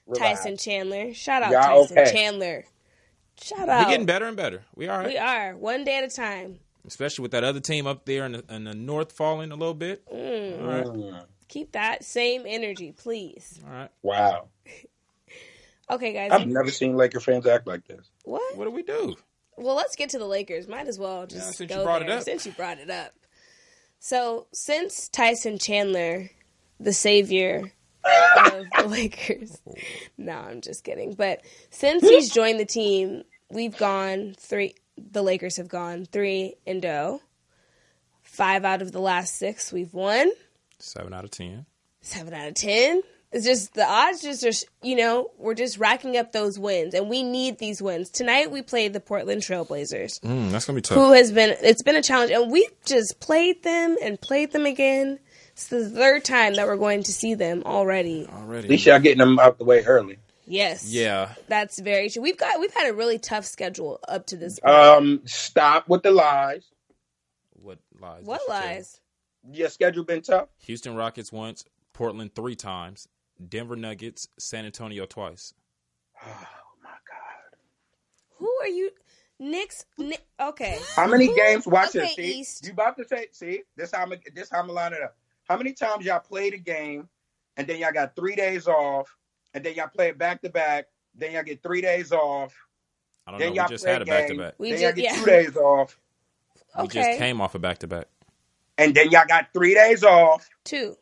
Speaker 4: Relax.
Speaker 3: Tyson Chandler. Shout out
Speaker 4: Y'all
Speaker 3: Tyson
Speaker 4: okay.
Speaker 3: Chandler. Shout
Speaker 5: We're
Speaker 3: out.
Speaker 5: getting better and better. We all right.
Speaker 3: We are. One day at a time.
Speaker 5: Especially with that other team up there in the north falling a little bit. All right.
Speaker 3: Keep that same energy, please.
Speaker 5: All right.
Speaker 4: Wow.
Speaker 3: Okay, guys.
Speaker 4: I've never seen Laker fans act like this.
Speaker 3: What?
Speaker 5: What do we do?
Speaker 3: Well, let's get to the Lakers. Might as well just
Speaker 5: since
Speaker 3: go
Speaker 5: you brought it
Speaker 3: there,
Speaker 5: up.
Speaker 3: since you brought it up. So, since Tyson Chandler, the savior of the Lakers, no, I'm just kidding. But since he's joined the team, we've gone 3. The Lakers have gone 3-0. 5 out of the last 6 we've won.
Speaker 5: 7 out of 10.
Speaker 3: 7 out of 10. It's just the odds just are, we're just racking up those wins, and we need these wins. Tonight we played the Portland Trailblazers,
Speaker 5: That's gonna be tough.
Speaker 3: who it's been a challenge, and we've just played them and played them again. It's the 3rd time that we're going to see them already.
Speaker 4: At least y'all getting them out the way early.
Speaker 3: Yes,
Speaker 5: Yeah.
Speaker 3: that's very true. We've had a really tough schedule up to this point.
Speaker 4: Stop with the lies.
Speaker 5: What lies?
Speaker 3: What
Speaker 5: did you tell?
Speaker 3: lies?
Speaker 4: Your schedule been tough?
Speaker 5: Houston Rockets once, Portland 3 times, Denver Nuggets, San Antonio twice.
Speaker 4: Oh my God.
Speaker 3: Who are you? Knicks. Okay.
Speaker 4: How many games? Watch
Speaker 3: Okay,
Speaker 4: this. See,
Speaker 3: East.
Speaker 4: you about to say? See, this how I'm line it up. How many times y'all played a game, and then y'all got 3 days off, and then y'all play it back to back. Then y'all get 3 days off.
Speaker 5: I don't
Speaker 4: Then
Speaker 5: know.
Speaker 4: y'all
Speaker 5: We just
Speaker 4: play
Speaker 5: had a
Speaker 4: game.
Speaker 5: back to back.
Speaker 3: We
Speaker 4: Then
Speaker 3: just
Speaker 4: y'all get
Speaker 3: yeah.
Speaker 4: 2 days off,
Speaker 5: We
Speaker 3: Okay.
Speaker 5: just came off a back to back.
Speaker 4: and then y'all got 3 days off.
Speaker 3: 2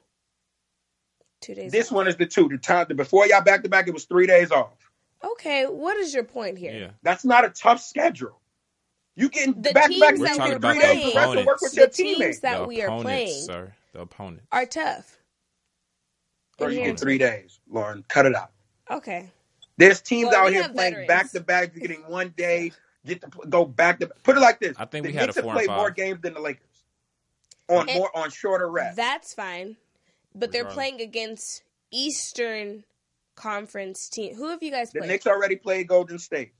Speaker 3: days.
Speaker 4: This
Speaker 3: off.
Speaker 4: one is the 2. Before y'all back to back, it was 3 days off.
Speaker 3: Okay, what is your point here?
Speaker 5: Yeah.
Speaker 4: That's not a tough schedule. You getting
Speaker 3: The
Speaker 4: back to back
Speaker 3: teams that
Speaker 4: games
Speaker 3: we're
Speaker 4: in 3 days
Speaker 3: playing,
Speaker 4: to rest to work with
Speaker 3: the
Speaker 4: your
Speaker 3: teams
Speaker 4: teammates.
Speaker 3: that we are playing,
Speaker 5: sir. The opponents
Speaker 3: are tough.
Speaker 4: Bro, you get
Speaker 3: Inherently.
Speaker 4: 3 days, Lauren. Cut it out.
Speaker 3: Okay.
Speaker 4: There's teams
Speaker 3: Well,
Speaker 4: out
Speaker 3: we
Speaker 4: here
Speaker 3: have
Speaker 4: playing
Speaker 3: veterans.
Speaker 4: back to back. You're getting 1 day, get to go back to. Put it like this:
Speaker 5: I think
Speaker 4: the
Speaker 5: we had
Speaker 4: Knicks
Speaker 5: a
Speaker 4: have
Speaker 5: 4 and
Speaker 4: played more
Speaker 5: 5.
Speaker 4: games than the Lakers on shorter rest.
Speaker 3: That's fine, but they're
Speaker 5: Regardless.
Speaker 3: playing against Eastern Conference team. Who have you guys
Speaker 4: The
Speaker 3: played?
Speaker 4: Knicks already played Golden State.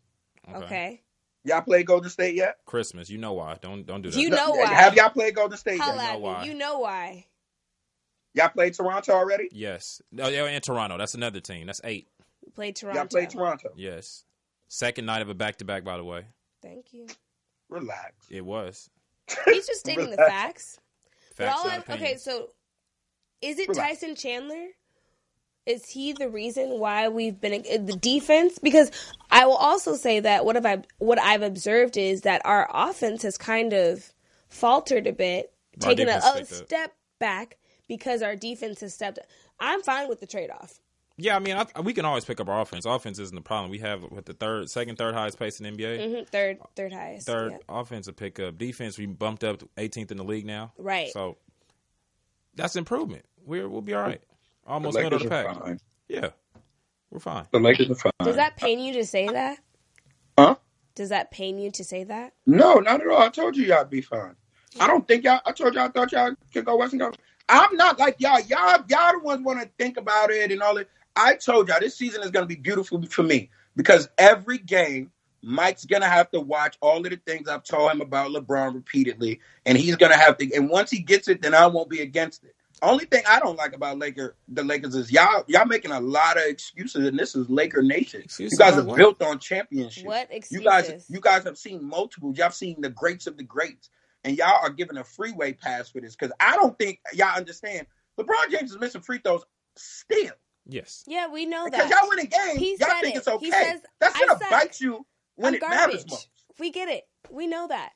Speaker 3: Okay.
Speaker 4: Y'all played Golden State yet?
Speaker 5: Christmas, you know why? Don't do that.
Speaker 3: You know why?
Speaker 4: Have y'all played Golden State
Speaker 3: Holla
Speaker 4: yet?
Speaker 3: at me.
Speaker 5: why.
Speaker 3: You know why?
Speaker 4: Y'all played Toronto already?
Speaker 5: Yes. Oh, yeah, and Toronto. That's another team. That's 8.
Speaker 3: We played Toronto.
Speaker 4: Y'all played Toronto.
Speaker 5: Yes. Second night of a back-to-back, by the way.
Speaker 3: Thank you.
Speaker 4: Relax.
Speaker 5: It was.
Speaker 3: He's just stating the facts. But
Speaker 5: Facts,
Speaker 3: all
Speaker 5: not
Speaker 3: okay,
Speaker 5: opinions.
Speaker 3: so is it
Speaker 4: Relax.
Speaker 3: Tyson Chandler? Is he the reason why we've been the defense? Because I will also say that what I've observed is that our offense has kind of faltered a bit,
Speaker 5: Our
Speaker 3: taken
Speaker 5: defense
Speaker 3: a
Speaker 5: picked up.
Speaker 3: step back because our defense has stepped up. I'm fine with the trade-off.
Speaker 5: Yeah, I mean, we can always pick up our offense. Offense isn't the problem. We have with the second, third highest pace in the NBA.
Speaker 3: Third highest.
Speaker 5: Third
Speaker 3: yeah.
Speaker 5: offensive pickup. Defense, we bumped up to 18th in the league now.
Speaker 3: Right.
Speaker 5: So that's improvement. We'll be all right. Almost
Speaker 4: The
Speaker 5: middle of
Speaker 4: Lakers
Speaker 5: the
Speaker 4: are
Speaker 5: pack.
Speaker 4: fine.
Speaker 5: Yeah, we're fine.
Speaker 4: The Lakers are fine.
Speaker 3: Does that pain you to say that?
Speaker 4: Huh?
Speaker 3: Does that pain you to say that?
Speaker 4: No, not at all. I told you y'all be fine. I don't think y'all. I told y'all I thought y'all could go West and go. I'm not like y'all. Y'all the ones want to think about it and all that. I told y'all this season is going to be beautiful for me because every game Mike's going to have to watch all of the things I've told him about LeBron repeatedly, and he's going to have to. And once he gets it, then I won't be against it. Only thing I don't like about the Lakers is y'all making a lot of excuses, and this is Laker Nation.
Speaker 5: Excuses
Speaker 4: You guys are
Speaker 5: about what?
Speaker 4: built on championships.
Speaker 3: What excuses?
Speaker 4: You guys have seen multiple. Y'all have seen the greats of the greats, and y'all are given a freeway pass for this because I don't think y'all understand. LeBron James is missing free throws still.
Speaker 5: Yes.
Speaker 3: Yeah, we know
Speaker 4: Because
Speaker 3: that.
Speaker 4: y'all winning games,
Speaker 3: He
Speaker 4: y'all
Speaker 3: said
Speaker 4: think
Speaker 3: it.
Speaker 4: it's okay.
Speaker 3: He says,
Speaker 4: That's
Speaker 3: "I
Speaker 4: gonna
Speaker 3: suck.
Speaker 4: bite you when
Speaker 3: I'm
Speaker 4: it matters
Speaker 3: garbage."
Speaker 4: most.
Speaker 3: We get it. We know that.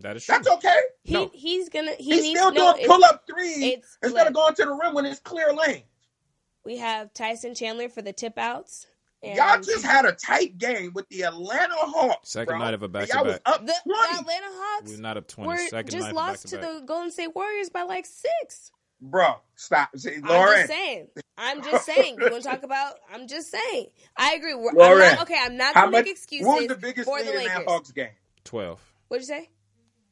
Speaker 5: That is true.
Speaker 4: That's okay.
Speaker 5: No.
Speaker 3: He's
Speaker 4: He's
Speaker 3: needs
Speaker 4: still
Speaker 3: no,
Speaker 4: doing pull-up threes
Speaker 3: it's
Speaker 4: instead of
Speaker 3: look.
Speaker 4: going to the rim when it's clear lane.
Speaker 3: We have Tyson Chandler for the tip outs. And
Speaker 4: Y'all just had a tight game with the Atlanta Hawks.
Speaker 5: Second
Speaker 4: bro.
Speaker 5: night of a
Speaker 4: And y'all was
Speaker 5: back-to-back.
Speaker 4: up
Speaker 3: the
Speaker 4: 20.
Speaker 3: Atlanta Hawks
Speaker 5: We're not up 20.
Speaker 3: were
Speaker 5: Second
Speaker 3: just
Speaker 5: night of
Speaker 3: lost to
Speaker 5: back-to-back.
Speaker 3: the Golden State Warriors by like 6.
Speaker 4: Bro, stop. See,
Speaker 3: I'm
Speaker 4: Lauren.
Speaker 3: just saying. You want to talk about? I'm just saying. I agree.
Speaker 4: Lauren,
Speaker 3: I'm not
Speaker 4: how
Speaker 3: going to make
Speaker 4: much-
Speaker 3: excuses
Speaker 4: What was the biggest
Speaker 3: for
Speaker 4: lead
Speaker 3: the
Speaker 4: in that
Speaker 3: Lakers.
Speaker 4: Hawks game?
Speaker 5: 12.
Speaker 3: What'd you say?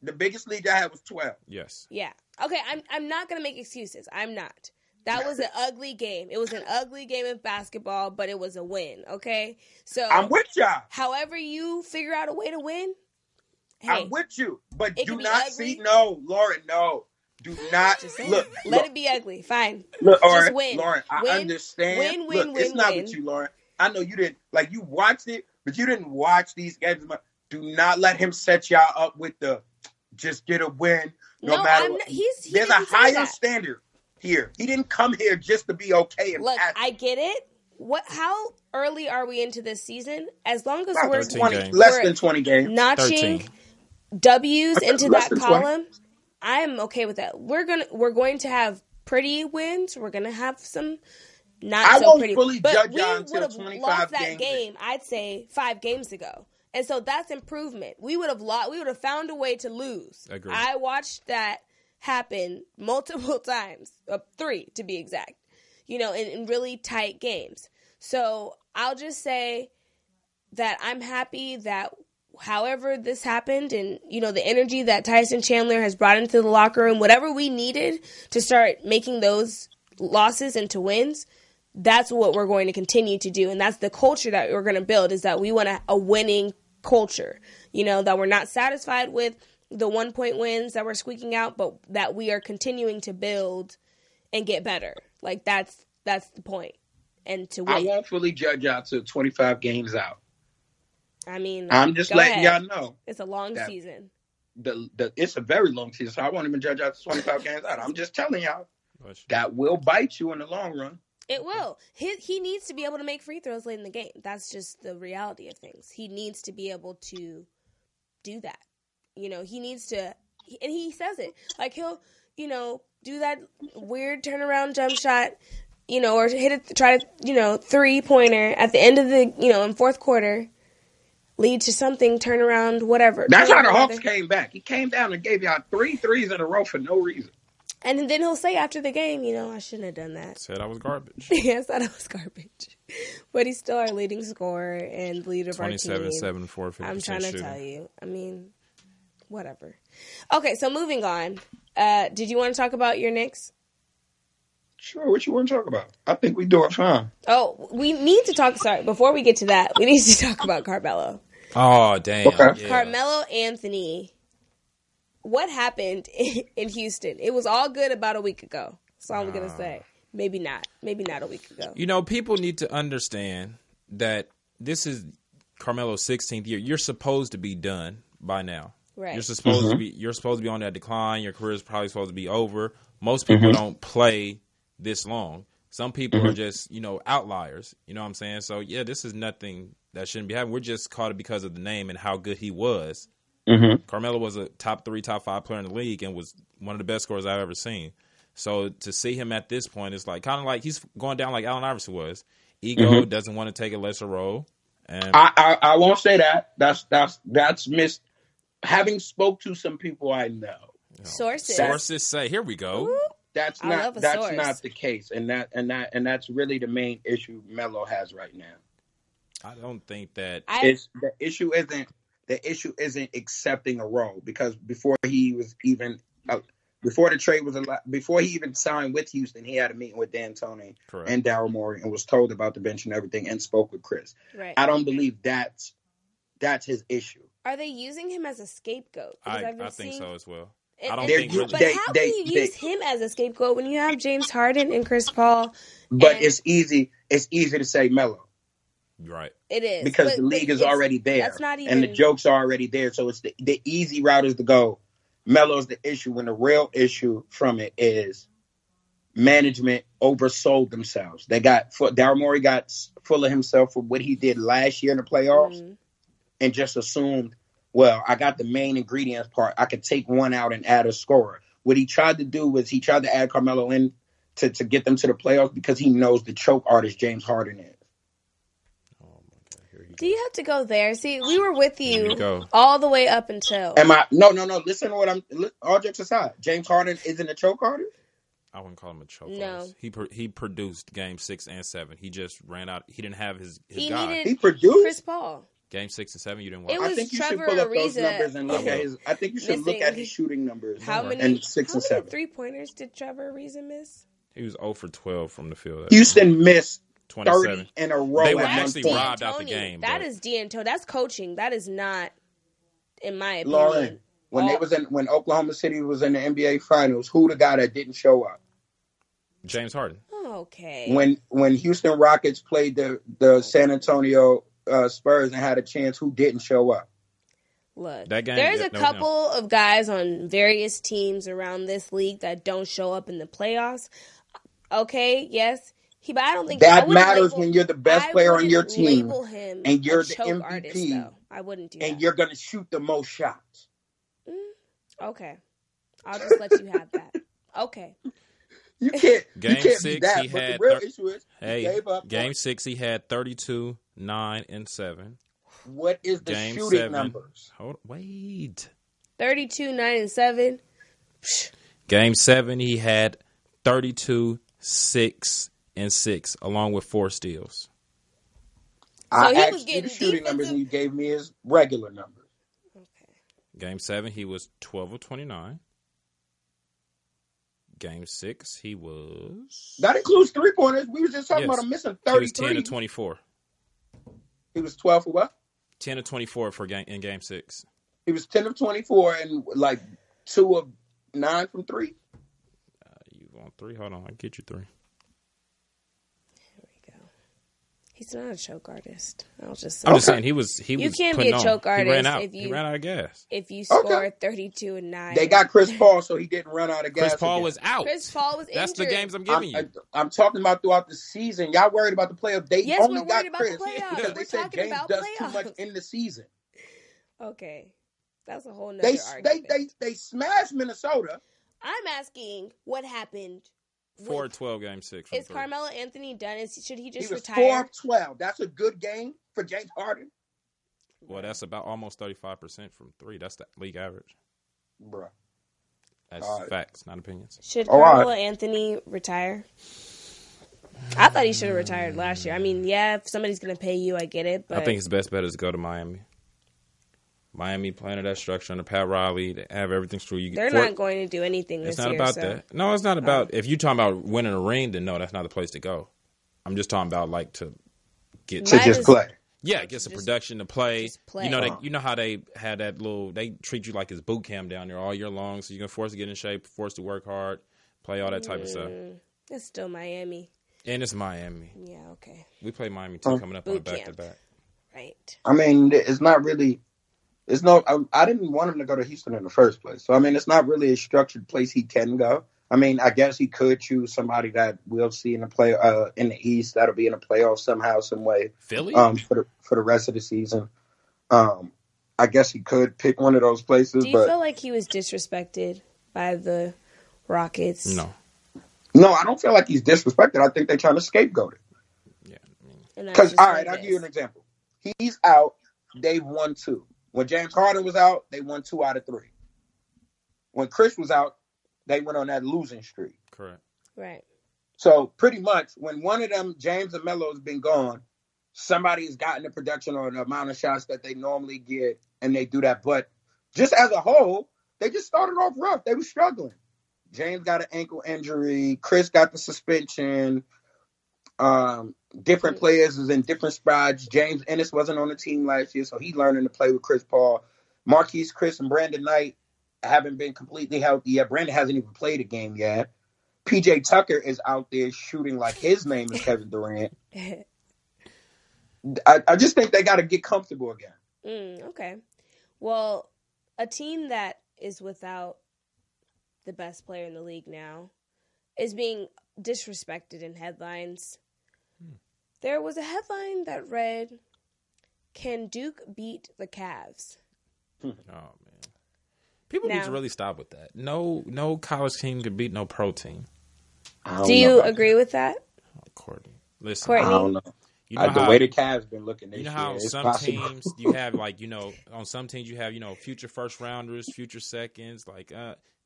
Speaker 4: The biggest lead I had was 12.
Speaker 5: Yes.
Speaker 3: Yeah. Okay, I'm not going to make excuses. I'm not. That was an ugly game. It was an ugly game of basketball, but it was a win, okay? So
Speaker 4: I'm with y'all.
Speaker 3: however you figure out a way to win, hey,
Speaker 4: I'm with you. But
Speaker 3: it
Speaker 4: do
Speaker 3: could be
Speaker 4: not
Speaker 3: ugly.
Speaker 4: see. No, Lauren, no. Do not.
Speaker 3: just saying.
Speaker 4: Look.
Speaker 3: Let it be ugly. Fine.
Speaker 4: Look, all
Speaker 3: Just
Speaker 4: right,
Speaker 3: win.
Speaker 4: Lauren, I
Speaker 3: Win,
Speaker 4: understand.
Speaker 3: win,
Speaker 4: Look,
Speaker 3: win,
Speaker 4: it's
Speaker 3: win,
Speaker 4: not
Speaker 3: win.
Speaker 4: with you, Lauren. I know you didn't, like, you watched it, but you didn't watch these games. Do not let him set y'all up with the just get a win no matter
Speaker 3: I'm
Speaker 4: what.
Speaker 3: not, he
Speaker 4: There's a
Speaker 3: didn't say
Speaker 4: higher
Speaker 3: that.
Speaker 4: standard here. He didn't come here just to be okay and
Speaker 3: Look,
Speaker 4: pass.
Speaker 3: I get it. How early are we into this season? As long as
Speaker 4: About
Speaker 3: we're
Speaker 5: 13 games.
Speaker 4: less
Speaker 3: we're
Speaker 4: than 20 games.
Speaker 3: notching
Speaker 5: 13.
Speaker 3: W's into
Speaker 4: Less
Speaker 3: that
Speaker 4: than 20.
Speaker 3: column, I am okay with that. We're going to have pretty wins. We're gonna have some not
Speaker 4: I
Speaker 3: so
Speaker 4: won't
Speaker 3: pretty.
Speaker 4: fully
Speaker 3: but
Speaker 4: judge
Speaker 3: we
Speaker 4: y'all until
Speaker 3: would have
Speaker 4: 25
Speaker 3: lost that
Speaker 4: games
Speaker 3: game. I'd say 5 games ago, and so that's improvement. We would have lost. We would have found a way to lose.
Speaker 5: Agreed.
Speaker 3: I watched that happen multiple times, 3 to be exact. In really tight games. So I'll just say that I'm happy that however this happened and, the energy that Tyson Chandler has brought into the locker room, whatever we needed to start making those losses into wins, that's what we're going to continue to do. And that's the culture that we're going to build, is that we want a winning culture, that we're not satisfied with the 1-point wins that we're squeaking out, but that we are continuing to build and get better. Like that's the point. And to win.
Speaker 4: I won't fully judge y'all till 25 games out.
Speaker 3: I mean,
Speaker 4: I'm just
Speaker 3: go
Speaker 4: letting
Speaker 3: ahead.
Speaker 4: y'all know.
Speaker 3: It's a long
Speaker 4: that-
Speaker 3: season.
Speaker 4: It's a very long season, so I won't even judge y'all till 25 games out. I'm just telling y'all
Speaker 5: Push.
Speaker 4: that will bite you in the long run.
Speaker 3: It will. He needs to be able to make free throws late in the game. That's just the reality of things. He needs to be able to do that. He needs to, and he says it. Like he'll, do that weird turnaround jump shot, or try to, 3-pointer at the end of the, in fourth quarter lead to something, turn around, whatever.
Speaker 4: That's how the Hawks came back. He came down and gave y'all 3 threes in a row for no reason.
Speaker 3: And then he'll say after the game, I shouldn't have done that.
Speaker 5: Said I was garbage.
Speaker 3: Yeah, I thought it was garbage. But he's still our leading scorer and leader of our team.
Speaker 5: 27-7, 450%.
Speaker 3: I'm trying to tell you. I mean, whatever. Okay, so moving on. Did you want to talk about your Knicks?
Speaker 4: Sure, what you want to talk about? I think we do it fine.
Speaker 3: Oh, we need to talk. Sorry, before we get to that, we need to talk about Carmelo.
Speaker 5: Oh, damn.
Speaker 4: Okay.
Speaker 5: Yeah.
Speaker 3: Carmelo Anthony. What happened in Houston? It was all good about a week ago. That's all I'm going to say. Maybe not. Maybe not a week ago.
Speaker 5: People need to understand that this is Carmelo's 16th year. You're supposed to be done by now.
Speaker 3: Right.
Speaker 5: You're supposed to be on that decline. Your career is probably supposed to be over. Most people don't play this long. Some people are just, outliers. You know what I'm saying? So, yeah, this is nothing that shouldn't be happening. We're just caught it because of the name and how good he was. Carmelo was a top 3, top 5 player in the league and was one of the best scorers I've ever seen. So to see him at this point is kind of like he's going down like Allen Iverson was. Ego doesn't want to take a lesser role. And
Speaker 4: I won't say that. That's missed. Having spoke to some people I know.
Speaker 3: Sources
Speaker 5: say, here we go.
Speaker 3: Ooh,
Speaker 4: that's not the case, and that's really the main issue Melo has right now.
Speaker 5: I don't think that
Speaker 4: the issue isn't accepting a role, because before he was even before the trade was before he even signed with Houston, he had a meeting with D'Antoni and Daryl Morey and was told about the bench and everything and spoke with Chris.
Speaker 3: Right.
Speaker 4: I don't believe that's his issue.
Speaker 3: Are they using him as a scapegoat?
Speaker 5: I think so as well.
Speaker 3: But how can you use him as a scapegoat when you have James Harden and Chris Paul?
Speaker 4: But it's easy to say Melo.
Speaker 5: Right.
Speaker 3: It is.
Speaker 4: Because the league is already there.
Speaker 3: That's not even...
Speaker 4: And the jokes are already there. So it's the easy route is to go, Melo's the issue, when the real issue from it is management oversold themselves. Daryl Morey got full of himself for what he did last year in the playoffs and just assumed, well, I got the main ingredients part. I could take one out and add a scorer. What he tried to do was he tried to add Carmelo in to get them to the playoffs because he knows the choke artist James Harden is.
Speaker 3: Do you have to go there? See, we were with you all the way up until...
Speaker 4: No. Listen to what all jokes aside. James Harden isn't a choke artist?
Speaker 5: I wouldn't call him a choke
Speaker 3: artist.
Speaker 5: He produced Game 6 and 7. He just ran out. He didn't have his guy.
Speaker 4: He produced?
Speaker 3: Chris Paul.
Speaker 5: Game 6 and 7, you didn't watch.
Speaker 3: It was
Speaker 4: I think you
Speaker 3: Trevor
Speaker 4: should pull up
Speaker 3: Ariza
Speaker 4: those numbers and look at his... I think you should look at his shooting numbers.
Speaker 3: How many
Speaker 4: 6 and 7.
Speaker 3: three-pointers did Trevor Ariza miss?
Speaker 5: He was 0 for 12 from the field.
Speaker 4: Houston missed
Speaker 5: 27.
Speaker 4: 30 in a row.
Speaker 5: They were actually robbed out the game.
Speaker 3: That is D'Antoni. That's coaching. That is not, in my opinion.
Speaker 4: Lauren, when Oklahoma City was in the NBA Finals, who the guy that didn't show up?
Speaker 5: James Harden.
Speaker 3: Okay.
Speaker 4: When Houston Rockets played the San Antonio Spurs and had a chance, who didn't show up?
Speaker 3: Look,
Speaker 5: that game,
Speaker 3: there's a couple of guys on various teams around this league that don't show up in the playoffs. Okay, yes. But I don't think
Speaker 4: that matters when you're the best player on your team and you're the MVP.
Speaker 3: Artist, I wouldn't do that.
Speaker 4: And you're going to shoot the most shots.
Speaker 3: Okay. I'll just let you have that. Okay.
Speaker 4: You can't.
Speaker 5: Game
Speaker 4: you can't
Speaker 5: 6,
Speaker 4: be that,
Speaker 5: he
Speaker 4: but
Speaker 5: had.
Speaker 4: The real issue is he gave up.
Speaker 5: Game 6, he had 32, 9, and 7.
Speaker 4: What is the
Speaker 5: Game
Speaker 4: shooting
Speaker 5: 7,
Speaker 4: numbers?
Speaker 3: Wait. 32, 9, and 7.
Speaker 5: Game 7, he had 32, 6, and 6, along with 4 steals.
Speaker 4: I asked you the shooting numbers, and you gave me his regular numbers.
Speaker 3: Okay.
Speaker 5: Game 7, he was 12 of 29. Game 6, he was...
Speaker 4: That includes 3-pointers. We were just talking about him missing 33.
Speaker 5: He was 10 of 24.
Speaker 4: He was 12 for what?
Speaker 5: 10 of 24 in Game 6.
Speaker 4: He was 10 of 24 and 2 of 9 from 3.
Speaker 5: You want 3? Hold on, I'll get you 3.
Speaker 3: Here we go. He's not a choke artist. I'm just
Speaker 5: saying he was. You
Speaker 3: can't be a choke artist
Speaker 5: he ran out of gas.
Speaker 3: If you score 32 and 9.
Speaker 4: They got Chris Paul, so he didn't run out of gas.
Speaker 5: Chris Paul was out.
Speaker 3: Chris Paul was injured.
Speaker 5: That's the games I'm giving you.
Speaker 4: I'm talking about throughout the season. Y'all worried about the playoffs. They only got Chris because they said James does too much in the season.
Speaker 3: Okay. That's a whole nother argument.
Speaker 4: They smashed Minnesota.
Speaker 3: I'm asking what happened.
Speaker 5: 4 of 12, Game 6.
Speaker 3: Is Carmelo Anthony done? Should he just retire?
Speaker 4: He was 4 of 12. That's a good game for James Harden.
Speaker 5: Well, that's about almost 35% from three. That's the league average.
Speaker 4: Bruh.
Speaker 5: That's facts, not opinions.
Speaker 3: Should Carmelo Anthony retire? I thought he should have retired last year. I mean, yeah, if somebody's going to pay you, I get it. But
Speaker 5: I think his best bet is to go to Miami. Miami playing that structure under Pat Riley. They have everything through.
Speaker 3: They're not going to do anything this year.
Speaker 5: It's not about that. No, it's not about. If you're talking about winning a ring, then no, that's not the place to go. I'm just talking about like to get
Speaker 4: to just play.
Speaker 5: Yeah, get some production to play.
Speaker 3: Play.
Speaker 5: You know how they had that little. They treat you like it's boot camp down there all year long, so you're forced to get in shape, forced to work hard, play all that type of stuff.
Speaker 3: It's still Miami.
Speaker 5: And it's Miami.
Speaker 3: Yeah, okay.
Speaker 5: We play Miami too, coming up on a back-to-back.
Speaker 3: Right.
Speaker 4: I mean, it's not really. It's no. I didn't want him to go to Houston in the first place. So I mean, it's not really a structured place he can go. I mean, I guess he could choose somebody that we'll see in the in the East that'll be in the playoffs somehow, some way.
Speaker 5: Philly.
Speaker 4: For the rest of the season. I guess he could pick one of those places.
Speaker 3: Do you feel like he was disrespected by the Rockets?
Speaker 4: No, I don't feel like he's disrespected. I think they're trying to scapegoat it. Yeah. Because, all right, I'll give you an example. He's out. They've won 2. When James Harden was out, they won 2 out of 3. When Chris was out, they went on that losing streak.
Speaker 5: Correct.
Speaker 3: Right.
Speaker 4: So pretty much when one of them, James and Melo, has been gone, somebody has gotten the production or the amount of shots that they normally get, and they do that. But just as a whole, they just started off rough. They were struggling. James got an ankle injury. Chris got the suspension. Different players is in different spots. James Ennis wasn't on the team last year, so he's learning to play with Chris Paul. Marquise Chris and Brandon Knight haven't been completely healthy yet. Brandon hasn't even played a game yet. PJ Tucker is out there shooting like his name is Kevin Durant. I just think they got to get comfortable again.
Speaker 3: Okay. Well, a team that is without the best player in the league now is being disrespected in headlines. There was a headline that read, "Can Duke beat the Cavs?"
Speaker 5: Oh, man. People need to really stop with that. No college team can beat no pro team.
Speaker 3: Do you agree with that?
Speaker 5: Oh, Courtney. Listen.
Speaker 3: Courtney?
Speaker 4: I don't know.
Speaker 5: You know
Speaker 4: the way the Cavs been looking this year,
Speaker 5: how some teams you have on some teams you have future first rounders, future seconds.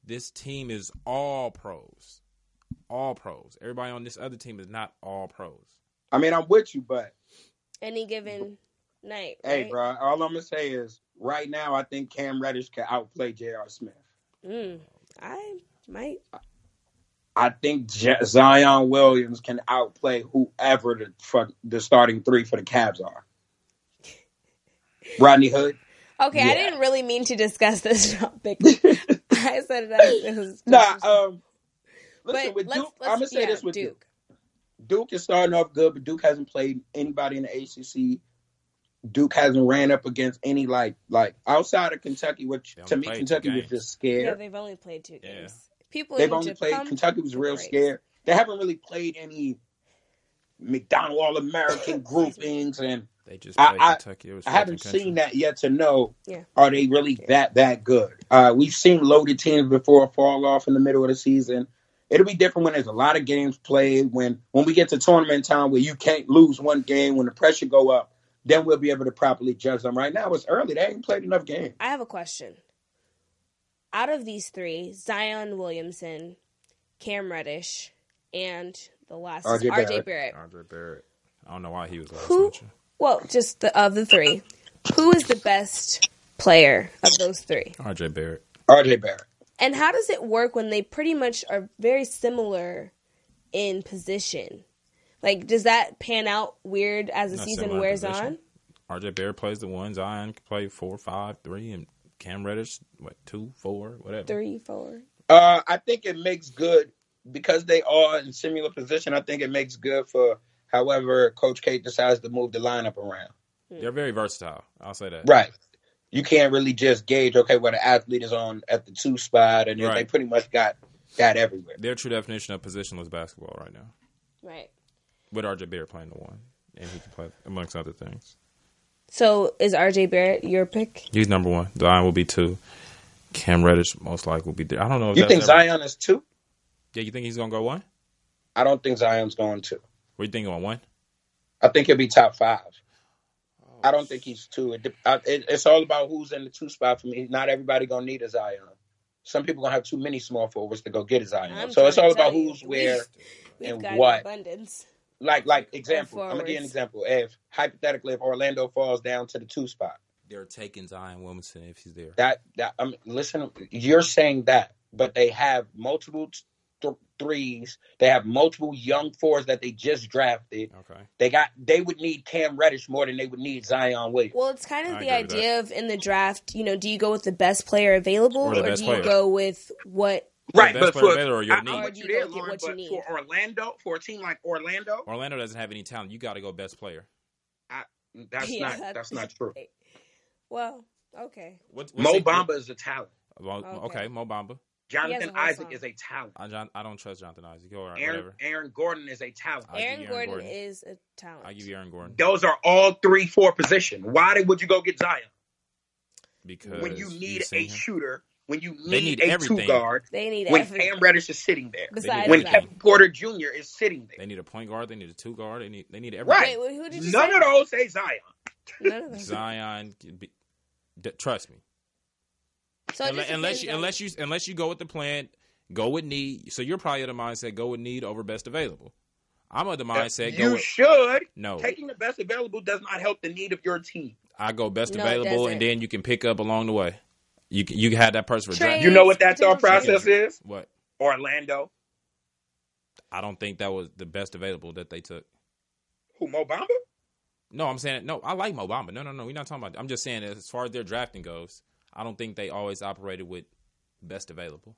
Speaker 5: This team is all pros, Everybody on this other team is not all pros.
Speaker 4: I mean, I'm with you, but
Speaker 3: any given night.
Speaker 4: Hey,
Speaker 3: right?
Speaker 4: bro, all I'm gonna say is right now I think Cam Reddish can outplay J.R. Smith.
Speaker 3: I might.
Speaker 4: I think Zion Williams can outplay whoever the starting 3 for the Cavs are. Rodney Hood.
Speaker 3: Okay, yeah. I didn't really mean to discuss this topic. I said it was
Speaker 4: listen, with Duke, I'm gonna say this with Duke. Duke is starting off good, but Duke hasn't played anybody in the ACC. Duke hasn't ran up against any like outside of Kentucky, which to me Kentucky was just scared.
Speaker 3: Yeah, they've only played 2 games.
Speaker 4: They've only played. Kentucky was real scared. They haven't really played any McDonald All-American groupings, and
Speaker 5: they just played Kentucky.
Speaker 4: I haven't seen that yet to know are they really that good. We've seen loaded teams before fall off in the middle of the season. It'll be different when there's a lot of games played. When we get to tournament time where you can't lose one game, when the pressure go up, then we'll be able to properly judge them. Right now, it's early. They ain't played enough games.
Speaker 3: I have a question. Out of these 3, Zion Williamson, Cam Reddish, and the last RJ Barrett.
Speaker 5: RJ Barrett. I don't know why he was last mentioned.
Speaker 3: Well, just of the 3. Who is the best player of those 3?
Speaker 5: RJ Barrett.
Speaker 4: RJ Barrett.
Speaker 3: And how does it work when they pretty much are very similar in position? Like, does that pan out weird as the season wears on?
Speaker 5: RJ Barrett plays the 1. Zion can play 4, 5, 3, and Cam Reddish, 2, 4, whatever.
Speaker 3: 3, 4.
Speaker 4: I think it makes good because they are in similar position. I think it makes good for however Coach K decides to move the lineup around.
Speaker 5: They're very versatile. I'll say that.
Speaker 4: Right. You can't really just gauge, where the athlete is on at the 2 spot, and they pretty much got everywhere.
Speaker 5: Their true definition of positionless basketball right now.
Speaker 3: Right.
Speaker 5: With RJ Barrett playing the 1, and he can play amongst other things.
Speaker 3: So is RJ Barrett your pick?
Speaker 5: He's number 1. Zion will be 2. Cam Reddish most likely will be there. I don't know if
Speaker 4: you think Zion is 2?
Speaker 5: Yeah, you think he's gonna go 1?
Speaker 4: I don't think Zion's going 2.
Speaker 5: What do you think on 1?
Speaker 4: I think he'll be top 5.
Speaker 5: Oh
Speaker 4: I don't think he's two. It's all about who's in the two spot for me. Not everybody gonna need a Zion. Some people gonna have too many small forwards to go get a Zion. So it's all about who's where
Speaker 3: we've
Speaker 4: and
Speaker 3: got
Speaker 4: what.
Speaker 3: an abundance.
Speaker 4: Like example. I'm gonna give you an example. If hypothetically, if Orlando falls down to the two spot,
Speaker 5: they're taking Zion Williamson if he's there.
Speaker 4: Listen, you're saying that, but they have multiple threes. They have multiple young fours that they just drafted.
Speaker 5: Okay.
Speaker 4: They would need Cam Reddish more than they would need Zion Williams.
Speaker 3: Well, it's kind of the idea of in the draft, do you go with the best player available or do you go with what?
Speaker 4: Right,
Speaker 5: but
Speaker 4: for
Speaker 5: or your need.
Speaker 3: Or do you go get what you need?
Speaker 4: For Orlando, for a team like Orlando
Speaker 5: doesn't have any talent. You got to go best player.
Speaker 4: That's not true.
Speaker 3: Well, okay.
Speaker 4: Mo Bamba is a talent.
Speaker 5: Okay, Mo Bamba.
Speaker 4: Jonathan Isaac is a talent.
Speaker 5: I don't trust Jonathan Isaac.
Speaker 4: Aaron Gordon is a talent.
Speaker 3: Aaron Gordon is a talent.
Speaker 5: I give you Aaron Gordon.
Speaker 4: Those are all 3-4 position. Why would you go get Zion?
Speaker 5: Because
Speaker 4: when you need a shooter, when you
Speaker 5: need
Speaker 4: a
Speaker 5: everything.
Speaker 4: 2 guard,
Speaker 3: they need
Speaker 4: when
Speaker 3: everything.
Speaker 4: Cam Reddish is sitting there,
Speaker 3: when
Speaker 4: Kevin Porter Jr. is sitting there,
Speaker 5: they need a point guard. They need a 2 guard. They need everything.
Speaker 4: Right.
Speaker 3: Wait, who did you
Speaker 4: None
Speaker 3: say?
Speaker 4: of those say Zion.
Speaker 3: None of those.
Speaker 5: Zion. Trust me.
Speaker 3: So
Speaker 5: unless you go with the plan, go with need. So you're probably of the mindset go with need over best available. I'm of the mindset
Speaker 4: you should.
Speaker 5: No.
Speaker 4: Taking the best available does not help the need of your team.
Speaker 5: I go best available, and then you can pick up along the way. You had that person for draft.
Speaker 4: You know what that thought process is?
Speaker 5: What?
Speaker 4: Orlando.
Speaker 5: I don't think that was the best available that they took.
Speaker 4: Who, Mo Bamba?
Speaker 5: No, I'm saying no. I like Mo Bamba. No. We're not talking about. I'm just saying as far as their drafting goes, I don't think they always operated with best available.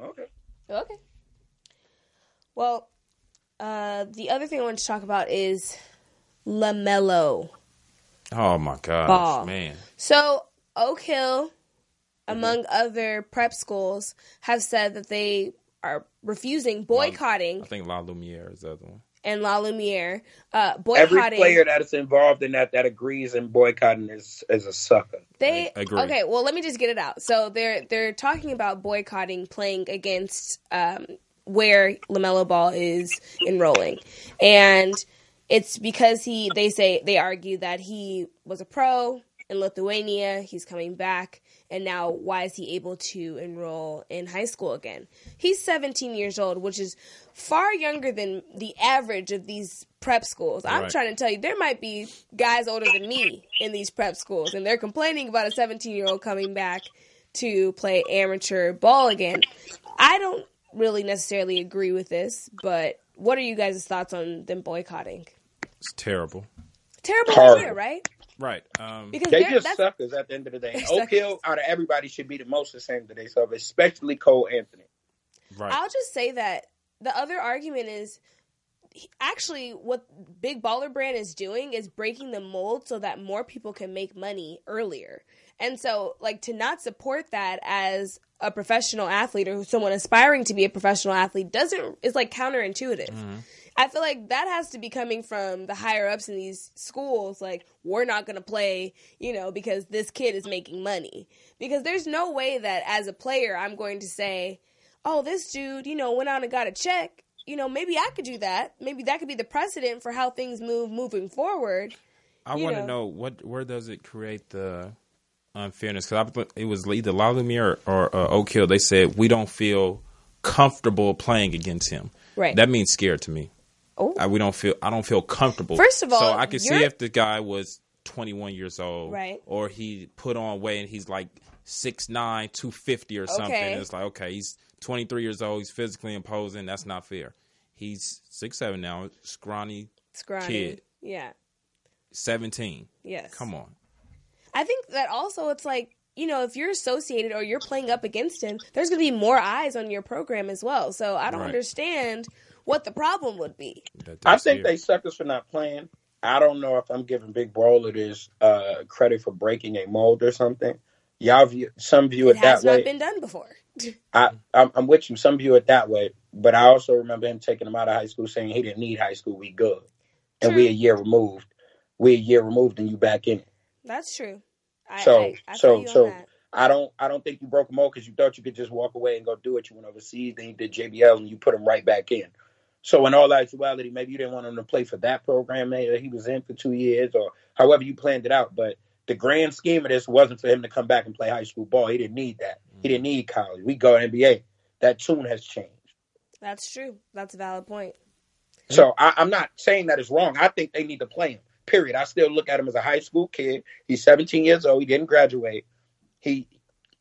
Speaker 4: Okay.
Speaker 3: Well, the other thing I wanted to talk about is LaMelo.
Speaker 5: Oh my gosh,
Speaker 3: Ball.
Speaker 5: Man!
Speaker 3: So Oak Hill, among other prep schools, have said that they are boycotting.
Speaker 5: I think La Lumiere is the other one.
Speaker 3: And La Lumiere, boycotting.
Speaker 4: Every player that is involved in that agrees in boycotting is a sucker.
Speaker 3: They
Speaker 5: agree.
Speaker 3: Okay, well, let me just get it out. So they're talking about boycotting playing against where LaMelo Ball is enrolling, and it's because they argue that he was a pro in Lithuania. He's coming back. And now, why is he able to enroll in high school again? He's 17 years old, which is far younger than the average of these prep schools. I'm trying to tell you, there might be guys older than me in these prep schools, and they're complaining about a 17-year-old coming back to play amateur ball again. I don't really necessarily agree with this, but what are you guys' thoughts on them boycotting?
Speaker 5: It's terrible.
Speaker 3: Terrible idea, right?
Speaker 5: Right.
Speaker 3: Because
Speaker 4: they just suckers at the end of the day. Oak Hill, out of everybody, should be the most ashamed of themselves, especially Cole Anthony.
Speaker 5: Right.
Speaker 3: I'll just say that the other argument is actually what Big Baller Brand is doing is breaking the mold so that more people can make money earlier. And so, to not support that as a professional athlete or someone aspiring to be a professional athlete is counterintuitive. Mm-hmm. I feel like that has to be coming from the higher ups in these schools. We're not going to play, because this kid is making money. Because there's no way that as a player, I'm going to say, oh, this dude, went out and got a check. Maybe I could do that. Maybe that could be the precedent for how things moving forward.
Speaker 5: I want to know where does it create the unfairness? Because it was either La Lumiere or Oak Hill. They said we don't feel comfortable playing against him.
Speaker 3: Right.
Speaker 5: That means scared to me.
Speaker 3: Oh.
Speaker 5: I don't feel comfortable.
Speaker 3: First of all,
Speaker 5: so I can see if the guy was 21 years old,
Speaker 3: right,
Speaker 5: or he put on weight and he's 6'9", 250 or something. And it's okay, he's 23 years old, he's physically imposing. That's not fair. He's 6'7" now, scrawny kid.
Speaker 3: Yeah.
Speaker 5: 17.
Speaker 3: Yes.
Speaker 5: Come on.
Speaker 3: I think that also it's if you're associated or you're playing up against him, there's going to be more eyes on your program as well. So I don't understand what the problem would be.
Speaker 4: I think they suckers for not playing. I don't know if I'm giving Big Brawler this credit for breaking a mold or something. Some view it that way. It has
Speaker 3: not been done before.
Speaker 4: I'm with you. Some view it that way. But I also remember him taking him out of high school saying he didn't need high school. We good. And we a year removed. And you back in it.
Speaker 3: That's true. I
Speaker 4: don't think you broke a mold because you thought you could just walk away and go do what you went overseas. Then you did JBL and you put him right back in. So in all actuality, maybe you didn't want him to play for that program that he was in for 2 years, or however you planned it out. But the grand scheme of this wasn't for him to come back and play high school ball. He didn't need that. He didn't need college. We go NBA. That tune has changed.
Speaker 3: That's true. That's a valid point.
Speaker 4: So I'm not saying that it's wrong. I think they need to play him. Period. I still look at him as a high school kid. He's 17 years old. He didn't graduate.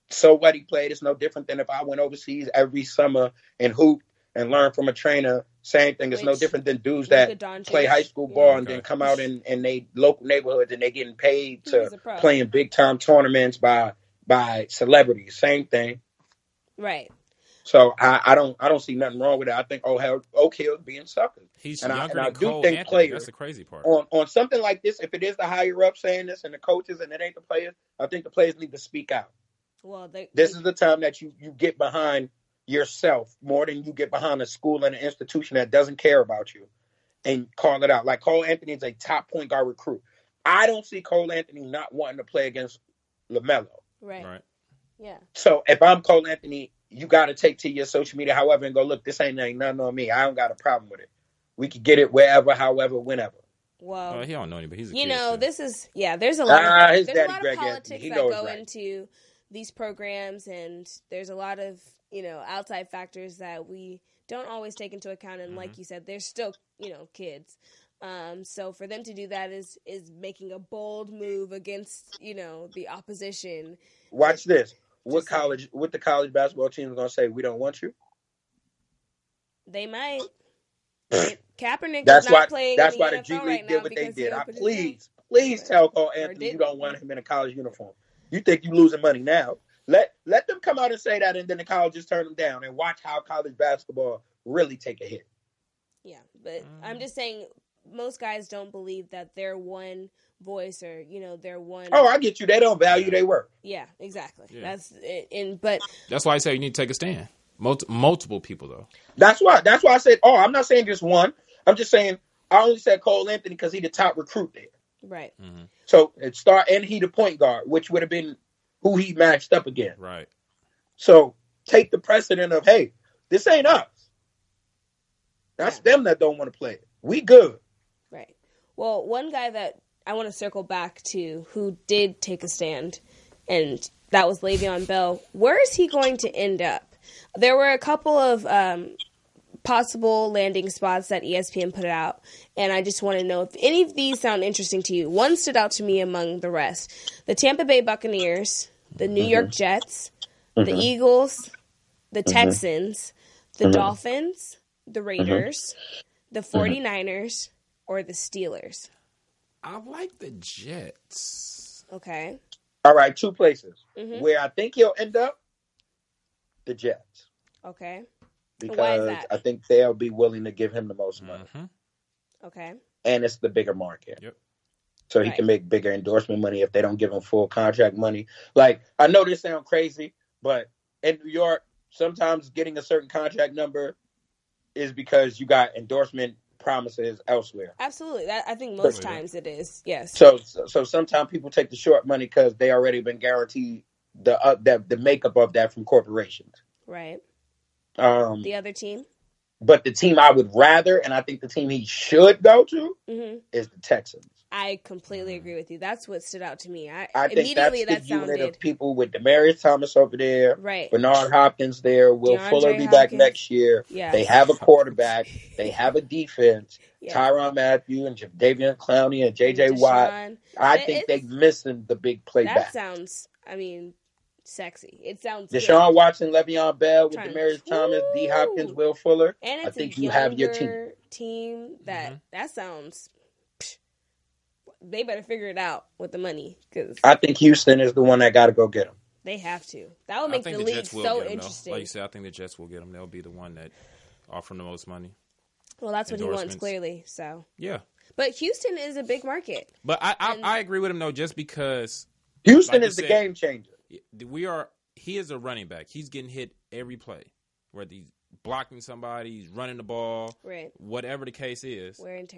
Speaker 4: So what he played is no different than if I went overseas every summer and hooped and learned from a trainer. Same thing. It's no different than dudes that play high school ball and then come out in they local neighborhoods and they getting paid to play in big time tournaments by celebrities. Same thing.
Speaker 3: Right.
Speaker 4: So I don't see nothing wrong with it. I think Oak Hill's being suckered.
Speaker 5: He's
Speaker 4: and
Speaker 5: younger
Speaker 4: I
Speaker 5: than
Speaker 4: do
Speaker 5: Cole
Speaker 4: think
Speaker 5: Anthony.
Speaker 4: players
Speaker 5: That's the crazy part.
Speaker 4: On something like this, if it is the higher up saying this and the coaches and it ain't the players, I think the players need to speak out.
Speaker 3: Well,
Speaker 4: this is the time that you get behind yourself more than you get behind a school and an institution that doesn't care about you and call it out. Like Cole Anthony is a top point guard recruit. I don't see Cole Anthony not wanting to play against LaMelo.
Speaker 3: Right. Yeah.
Speaker 4: So if I'm Cole Anthony, you got to take to your social media, however, and go, look, this ain't nothing on me. I don't got a problem with it. We could get it wherever, however, whenever.
Speaker 3: Well,
Speaker 5: he don't know anybody. He's a
Speaker 3: kid,
Speaker 5: too.
Speaker 3: There's a lot of politics that go
Speaker 4: right.
Speaker 3: into these programs, and there's a lot of, outside factors that we don't always take into account. And like you said, they're still, kids. So for them to do that is making a bold move against, the opposition.
Speaker 4: Watch this. What the college basketball team is going to say, we don't want you?
Speaker 3: They might. Kaepernick
Speaker 4: that's
Speaker 3: is not
Speaker 4: why,
Speaker 3: playing
Speaker 4: That's
Speaker 3: in the
Speaker 4: why the
Speaker 3: NFL
Speaker 4: G League
Speaker 3: right
Speaker 4: did what they did. Please tell Cole Anthony you don't want him in a college uniform. You think you're losing money now. Let them come out and say that, and then the colleges turn them down, and watch how college basketball really take a hit.
Speaker 3: Yeah, but I'm just saying most guys don't believe that they're one voice or, they're one.
Speaker 4: Oh, I get you. They don't value their work.
Speaker 3: Yeah, exactly.
Speaker 5: Yeah.
Speaker 3: That's it. But
Speaker 5: that's why I say you need to take a stand. Multiple people, though.
Speaker 4: That's why I said, I'm not saying just one. I'm just saying I only said Cole Anthony because he's the top recruit there.
Speaker 3: Right.
Speaker 5: Mm-hmm.
Speaker 4: So and he the point guard, which would have been who he matched up against.
Speaker 5: Right.
Speaker 4: So take the precedent of, hey, this ain't us. That's them that don't want to play it. We good.
Speaker 3: Right. Well, one guy that I want to circle back to who did take a stand, and that was Le'Veon Bell. Where is he going to end up? There were a couple of possible landing spots that ESPN put out, and I just want to know if any of these sound interesting to you. One stood out to me among the rest. The Tampa Bay Buccaneers, the New York Jets, the Eagles, the Texans, the Dolphins, the Raiders, the 49ers, or the Steelers.
Speaker 5: I like the Jets.
Speaker 3: Okay.
Speaker 4: All right, two places. Where I think he'll end up, the Jets.
Speaker 3: Okay.
Speaker 4: Because
Speaker 3: why is that?
Speaker 4: I think they'll be willing to give him the most money.
Speaker 3: Okay.
Speaker 4: And it's the bigger market.
Speaker 5: Yep.
Speaker 4: So he can make bigger endorsement money if they don't give him full contract money. Like, I know this sounds crazy, but in New York, sometimes getting a certain contract number is because you got endorsement promises elsewhere.
Speaker 3: Absolutely. I think most times it is. Yes.
Speaker 4: So sometimes people take the short money because they already been guaranteed the makeup of that from corporations.
Speaker 3: Right.
Speaker 4: The
Speaker 3: other team?
Speaker 4: But the team I would rather, and I think the team he should go to, is the Texans.
Speaker 3: I completely agree with you. That's what stood out to me.
Speaker 4: I think that's the unit of people with Demaryius Thomas over there,
Speaker 3: right?
Speaker 4: Bernard Hopkins there, Will Fuller be back next year.
Speaker 3: Yes.
Speaker 4: They have a quarterback. They have a defense. Yes. Tyrann Mathieu and Jadeveon Clowney and J.J. Watt. I think they're missing the big playback.
Speaker 3: That sounds, sexy. It sounds
Speaker 4: Deshaun Watson, Le'Veon Bell with Demaryius Thomas, D. Hopkins, Will Fuller.
Speaker 3: And it's
Speaker 4: I think you have your
Speaker 3: team that sounds. They better figure it out with the money, because
Speaker 4: I think Houston is the one that got to go get them.
Speaker 3: They have to. That would make the league so interesting.
Speaker 5: Like you said, I think the Jets will get them. They'll be the one that offer them the most money.
Speaker 3: Well, that's what he wants, clearly. So
Speaker 5: yeah,
Speaker 3: but Houston is a big market.
Speaker 5: But I agree with him though, just because
Speaker 4: Houston is the game changer.
Speaker 5: He is a running back. He's getting hit every play, whether he's blocking somebody, he's running the ball,
Speaker 3: right?
Speaker 5: Whatever the case is,
Speaker 3: wear and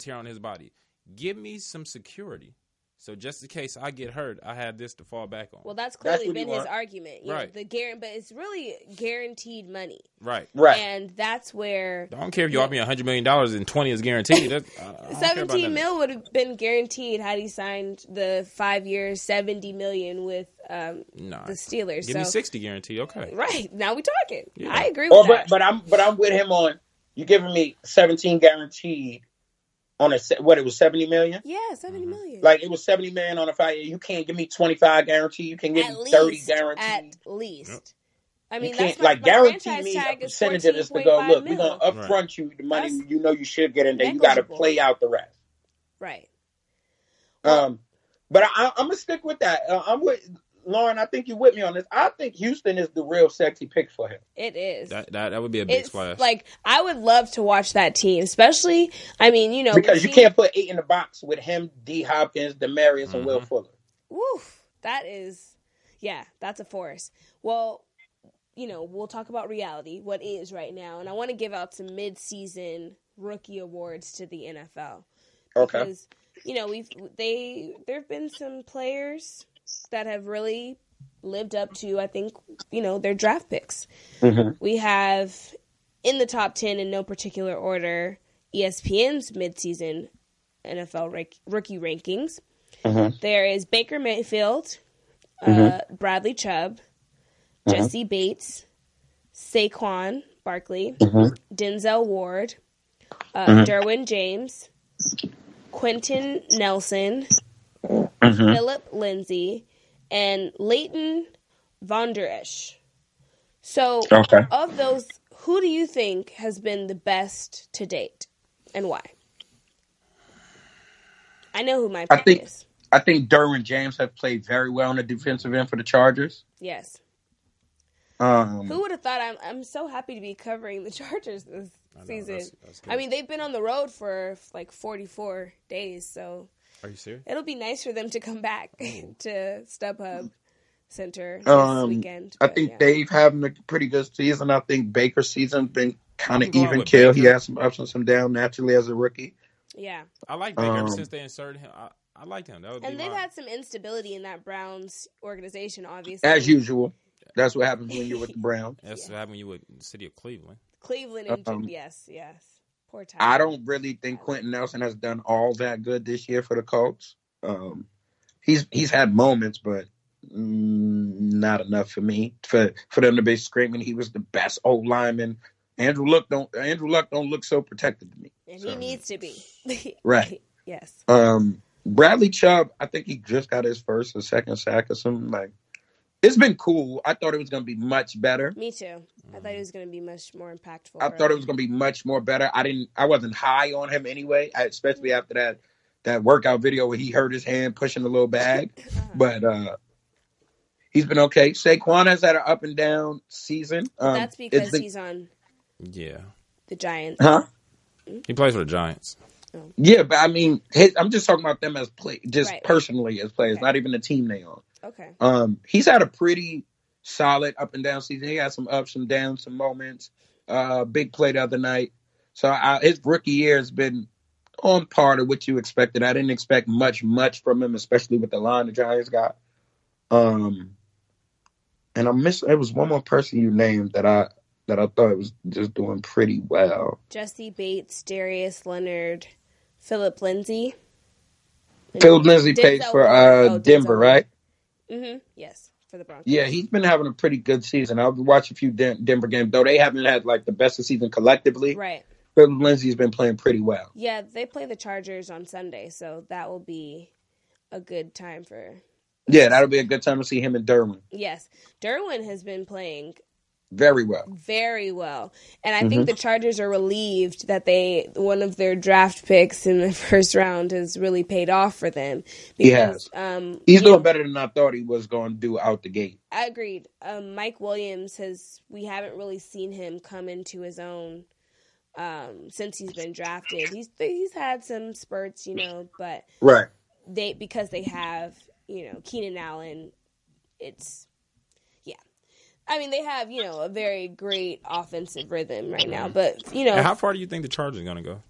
Speaker 3: tear
Speaker 5: on his body. Give me some security. So just in case I get hurt, I have this to fall back on.
Speaker 3: Well, that's clearly
Speaker 4: what
Speaker 3: been
Speaker 4: you
Speaker 3: his
Speaker 4: want.
Speaker 3: argument. You
Speaker 5: Right.
Speaker 3: know, but it's really guaranteed money.
Speaker 5: Right.
Speaker 3: And that's where
Speaker 5: I don't care if you offer me $100 million and 20 is guaranteed. I don't care about
Speaker 3: 17
Speaker 5: none
Speaker 3: mil would have been guaranteed had he signed the 5 years, $70 million with the Steelers.
Speaker 5: Give me 60 guaranteed. Okay.
Speaker 3: Right. Now we're talking.
Speaker 5: Yeah.
Speaker 3: I agree with that.
Speaker 4: But I'm with him on you giving me 17 guaranteed on it was 70 million?
Speaker 3: Yeah, $70 million.
Speaker 4: Like it was 70 million on a 5 year. You can't give me 25 guarantee. You can give
Speaker 3: At
Speaker 4: me 30
Speaker 3: least,
Speaker 4: guarantee.
Speaker 3: At least.
Speaker 5: Yep.
Speaker 3: I mean,
Speaker 4: You
Speaker 3: that's
Speaker 4: can't like
Speaker 3: my
Speaker 4: guarantee
Speaker 3: franchise
Speaker 4: me
Speaker 3: tag
Speaker 4: a
Speaker 3: is
Speaker 4: percentage of this to go. Look, we're gonna upfront you the money
Speaker 3: That's
Speaker 4: you know you should get in there. You got to
Speaker 3: negligible.
Speaker 4: play out the rest.
Speaker 3: Right.
Speaker 4: But I'm gonna stick with that. I'm with Lauren. I think you're with me on this. I think Houston is the real sexy pick for him.
Speaker 3: It is.
Speaker 5: That would be a big splash.
Speaker 3: Like, I would love to watch that team, especially, I mean, you know.
Speaker 4: Because you can't put 8 in the box with him, D. Hopkins, Demarius, and Will Fuller.
Speaker 3: Woof. That's a force. Well, you know, we'll talk about reality, what is right now. And I want to give out some mid-season rookie awards to the NFL.
Speaker 4: Okay.
Speaker 3: Because, you know, there have been some players that have really lived up to, I think, you know, their draft picks.
Speaker 4: Mm-hmm.
Speaker 3: We have, in the top 10 in no particular order, ESPN's midseason NFL rookie rankings.
Speaker 4: Mm-hmm.
Speaker 3: There is Baker Mayfield, Bradley Chubb, Jesse Bates, Saquon Barkley, Denzel Ward, Derwin James, Quentin Nelson, Philip Lindsay, and Leighton Vander Esch. So, of those, who do you think has been the best to date, and why? I know who my pick is.
Speaker 4: I think Derwin James has played very well on the defensive end for the Chargers.
Speaker 3: Yes.
Speaker 4: Who
Speaker 3: would have thought? I'm so happy to be covering the Chargers this season.
Speaker 5: That's good.
Speaker 3: I mean, they've been on the road for like 44 days, so
Speaker 5: Are you serious?
Speaker 3: it'll be nice for them to come back to StubHub Center this weekend.
Speaker 4: I think Dave having a pretty good season. I think Baker's season's been kind of even kill. He has some ups and some downs naturally as a rookie.
Speaker 3: Yeah.
Speaker 5: I like Baker ever since they inserted him. I liked him.
Speaker 3: And they've had some instability in that Browns organization, obviously.
Speaker 4: As usual. That's what happens when you're with the Browns.
Speaker 5: That's what happened when you were in the city of Cleveland.
Speaker 3: Cleveland and yes. Poor Ty.
Speaker 4: I don't really think Quentin Nelson has done all that good this year for the Colts. He's had moments, but not enough for me. For them to be screaming he was the best old lineman. Andrew Luck don't look so protected to me.
Speaker 3: And he needs to be.
Speaker 4: Right.
Speaker 3: Yes.
Speaker 4: Bradley Chubb, I think he just got his first or second sack or something. Like, it's been cool. I thought it was going to be much better.
Speaker 3: Me too. I thought it was going to be much more impactful.
Speaker 4: I thought it was going to be much more better. I wasn't high on him anyway, especially after that workout video where he hurt his hand pushing the little bag. But he's been okay. Saquon has had an up and down season.
Speaker 3: That's because he's on the Giants.
Speaker 4: Huh?
Speaker 5: He plays for the Giants.
Speaker 3: Oh.
Speaker 4: Yeah, but I mean, I'm just talking about them as personally as players, not even the team they on.
Speaker 3: Okay.
Speaker 4: He's had a pretty solid up and down season. He had some ups and downs, some moments. Big play the other night. So his rookie year has been on par to what you expected. I didn't expect much from him, especially with the line the Giants got. And it was one more person you named that I thought was just doing pretty well.
Speaker 3: Jesse Bates, Darius Leonard, Philip Lindsay.
Speaker 4: Philip Lindsay plays for Denver, right?
Speaker 3: Mm-hmm. Yes, for the Broncos.
Speaker 4: Yeah, he's been having a pretty good season. I've watched a few Denver games, though they haven't had like the best of season collectively.
Speaker 3: Right.
Speaker 4: Philip Lindsay's been playing pretty well.
Speaker 3: Yeah, they play the Chargers on Sunday, so that will be a good time for...
Speaker 4: Yeah, that'll be a good time to see him and Derwin.
Speaker 3: Yes. Derwin has been playing...
Speaker 4: Very well.
Speaker 3: Very well. And I think the Chargers are relieved that one of their draft picks in the first round has really paid off for them. Because,
Speaker 4: he has. He's doing better than I thought he was going to do out the gate.
Speaker 3: I agreed. Mike Williams we haven't really seen him come into his own since he's been drafted. He's had some spurts, but
Speaker 4: right.
Speaker 3: Because they have, Keenan Allen, I mean, they have, a very great offensive rhythm right now, but,
Speaker 5: And how far do you think the Chargers are going to go?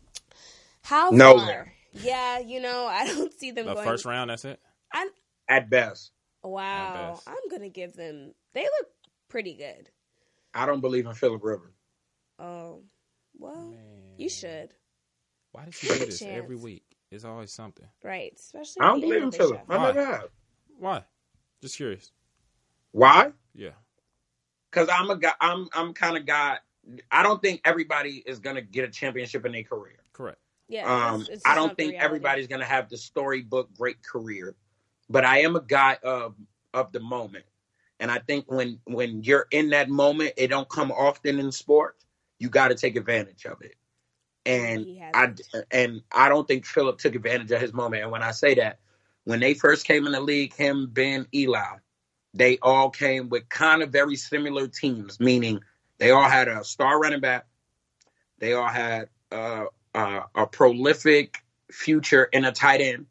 Speaker 3: How
Speaker 4: Nowhere.
Speaker 3: far? Yeah, I don't see them
Speaker 5: The
Speaker 3: going.
Speaker 5: first round, that's it?
Speaker 4: At best.
Speaker 3: Wow.
Speaker 5: At best.
Speaker 3: I'm going to give them. They look pretty good.
Speaker 4: I don't believe in Phillip Rivers.
Speaker 3: Oh, well,
Speaker 5: Man.
Speaker 3: you should.
Speaker 5: Why does he do
Speaker 3: Take a
Speaker 5: this
Speaker 3: chance.
Speaker 5: every week? It's always something.
Speaker 3: Right, especially
Speaker 4: I
Speaker 3: at
Speaker 4: don't
Speaker 3: the
Speaker 4: believe
Speaker 3: end
Speaker 4: in
Speaker 3: of the
Speaker 4: Phillip.
Speaker 3: show.
Speaker 4: I
Speaker 5: Why?
Speaker 4: never have.
Speaker 5: Why? Just curious.
Speaker 4: Why?
Speaker 5: Yeah.
Speaker 4: Because I'm a guy. I'm kind of guy. I don't think everybody is gonna get a championship in their career.
Speaker 5: Correct.
Speaker 3: Yeah, it's just
Speaker 4: I
Speaker 3: not
Speaker 4: don't
Speaker 3: the
Speaker 4: think
Speaker 3: reality.
Speaker 4: everybody's gonna have the storybook great career, but I am a guy of the moment, and I think when you're in that moment, it don't come often in sports. You got to take advantage of it, and
Speaker 3: He hasn't.
Speaker 4: I don't think Phillip took advantage of his moment. And when I say that, when they first came in the league, him, Ben, Eli, they all came with kind of very similar teams, meaning they all had a star running back, they all had a prolific future in a tight end.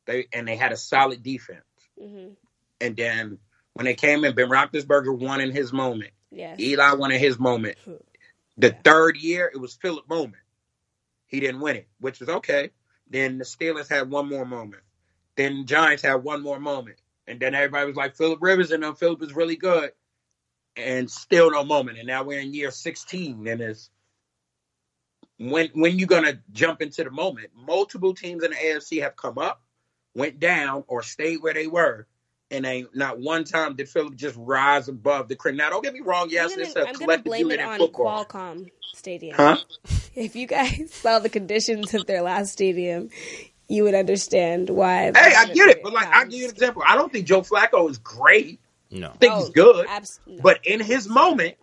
Speaker 4: They had a solid defense.
Speaker 3: Mm-hmm.
Speaker 4: And then when they came in, Ben Roethlisberger won in his moment.
Speaker 3: Yes.
Speaker 4: Eli won in his moment. The third year, it was Phillip moment. He didn't win it, which is okay. Then the Steelers had one more moment. Then the Giants had one more moment. And then everybody was like, Phillip Rivers, and Phillip is really good. And still no moment. And now we're in year 16, and it's when you gonna jump into the moment? Multiple teams in the AFC have come up, went down, or stayed where they were, and not one time did Phillip just rise above the crowd. Now, don't get me wrong. Yes, it's a
Speaker 3: I'm gonna
Speaker 4: collective
Speaker 3: blame
Speaker 4: unit
Speaker 3: it
Speaker 4: in
Speaker 3: on
Speaker 4: football.
Speaker 3: Qualcomm Stadium.
Speaker 4: Huh?
Speaker 3: If you guys saw the conditions of their last stadium, you would understand why.
Speaker 4: Hey, I get it, but I'll give you an example. I don't think Joe Flacco is great.
Speaker 5: No.
Speaker 4: I think he's good,
Speaker 3: no.
Speaker 4: but in his moment,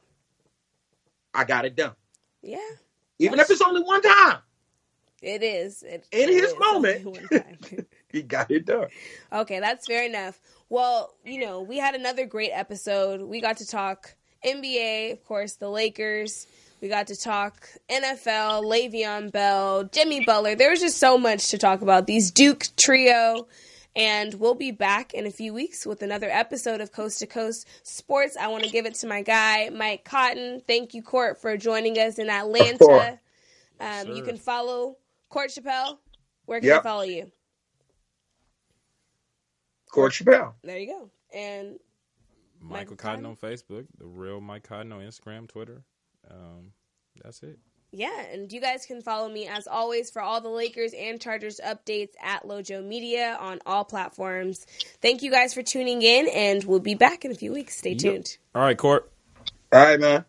Speaker 4: I got it done.
Speaker 3: Yeah.
Speaker 4: Even if it's only one time.
Speaker 3: It is.
Speaker 4: In his moment,
Speaker 3: only one time.
Speaker 4: he got it done.
Speaker 3: Okay, that's fair enough. Well, we had another great episode. We got to talk NBA, of course, the Lakers. We got to talk NFL, Le'Veon Bell, Jimmy Butler. There was just so much to talk about. These Duke trio. And we'll be back in a few weeks with another episode of Coast to Coast Sports. I want to give it to my guy, Mike Cotton. Thank you, Court, for joining us in Atlanta. You can follow Court Chappelle. Where can I follow you?
Speaker 4: Court Chappelle.
Speaker 3: There you go. And
Speaker 5: Michael Cotton on Facebook, the real Mike Cotton on Instagram, Twitter. That's it.
Speaker 3: Yeah, and you guys can follow me, as always, for all the Lakers and Chargers updates at Lojo Media on all platforms. Thank you guys for tuning in, and we'll be back in a few weeks. Stay tuned.
Speaker 5: All right, Court.
Speaker 4: All right, man.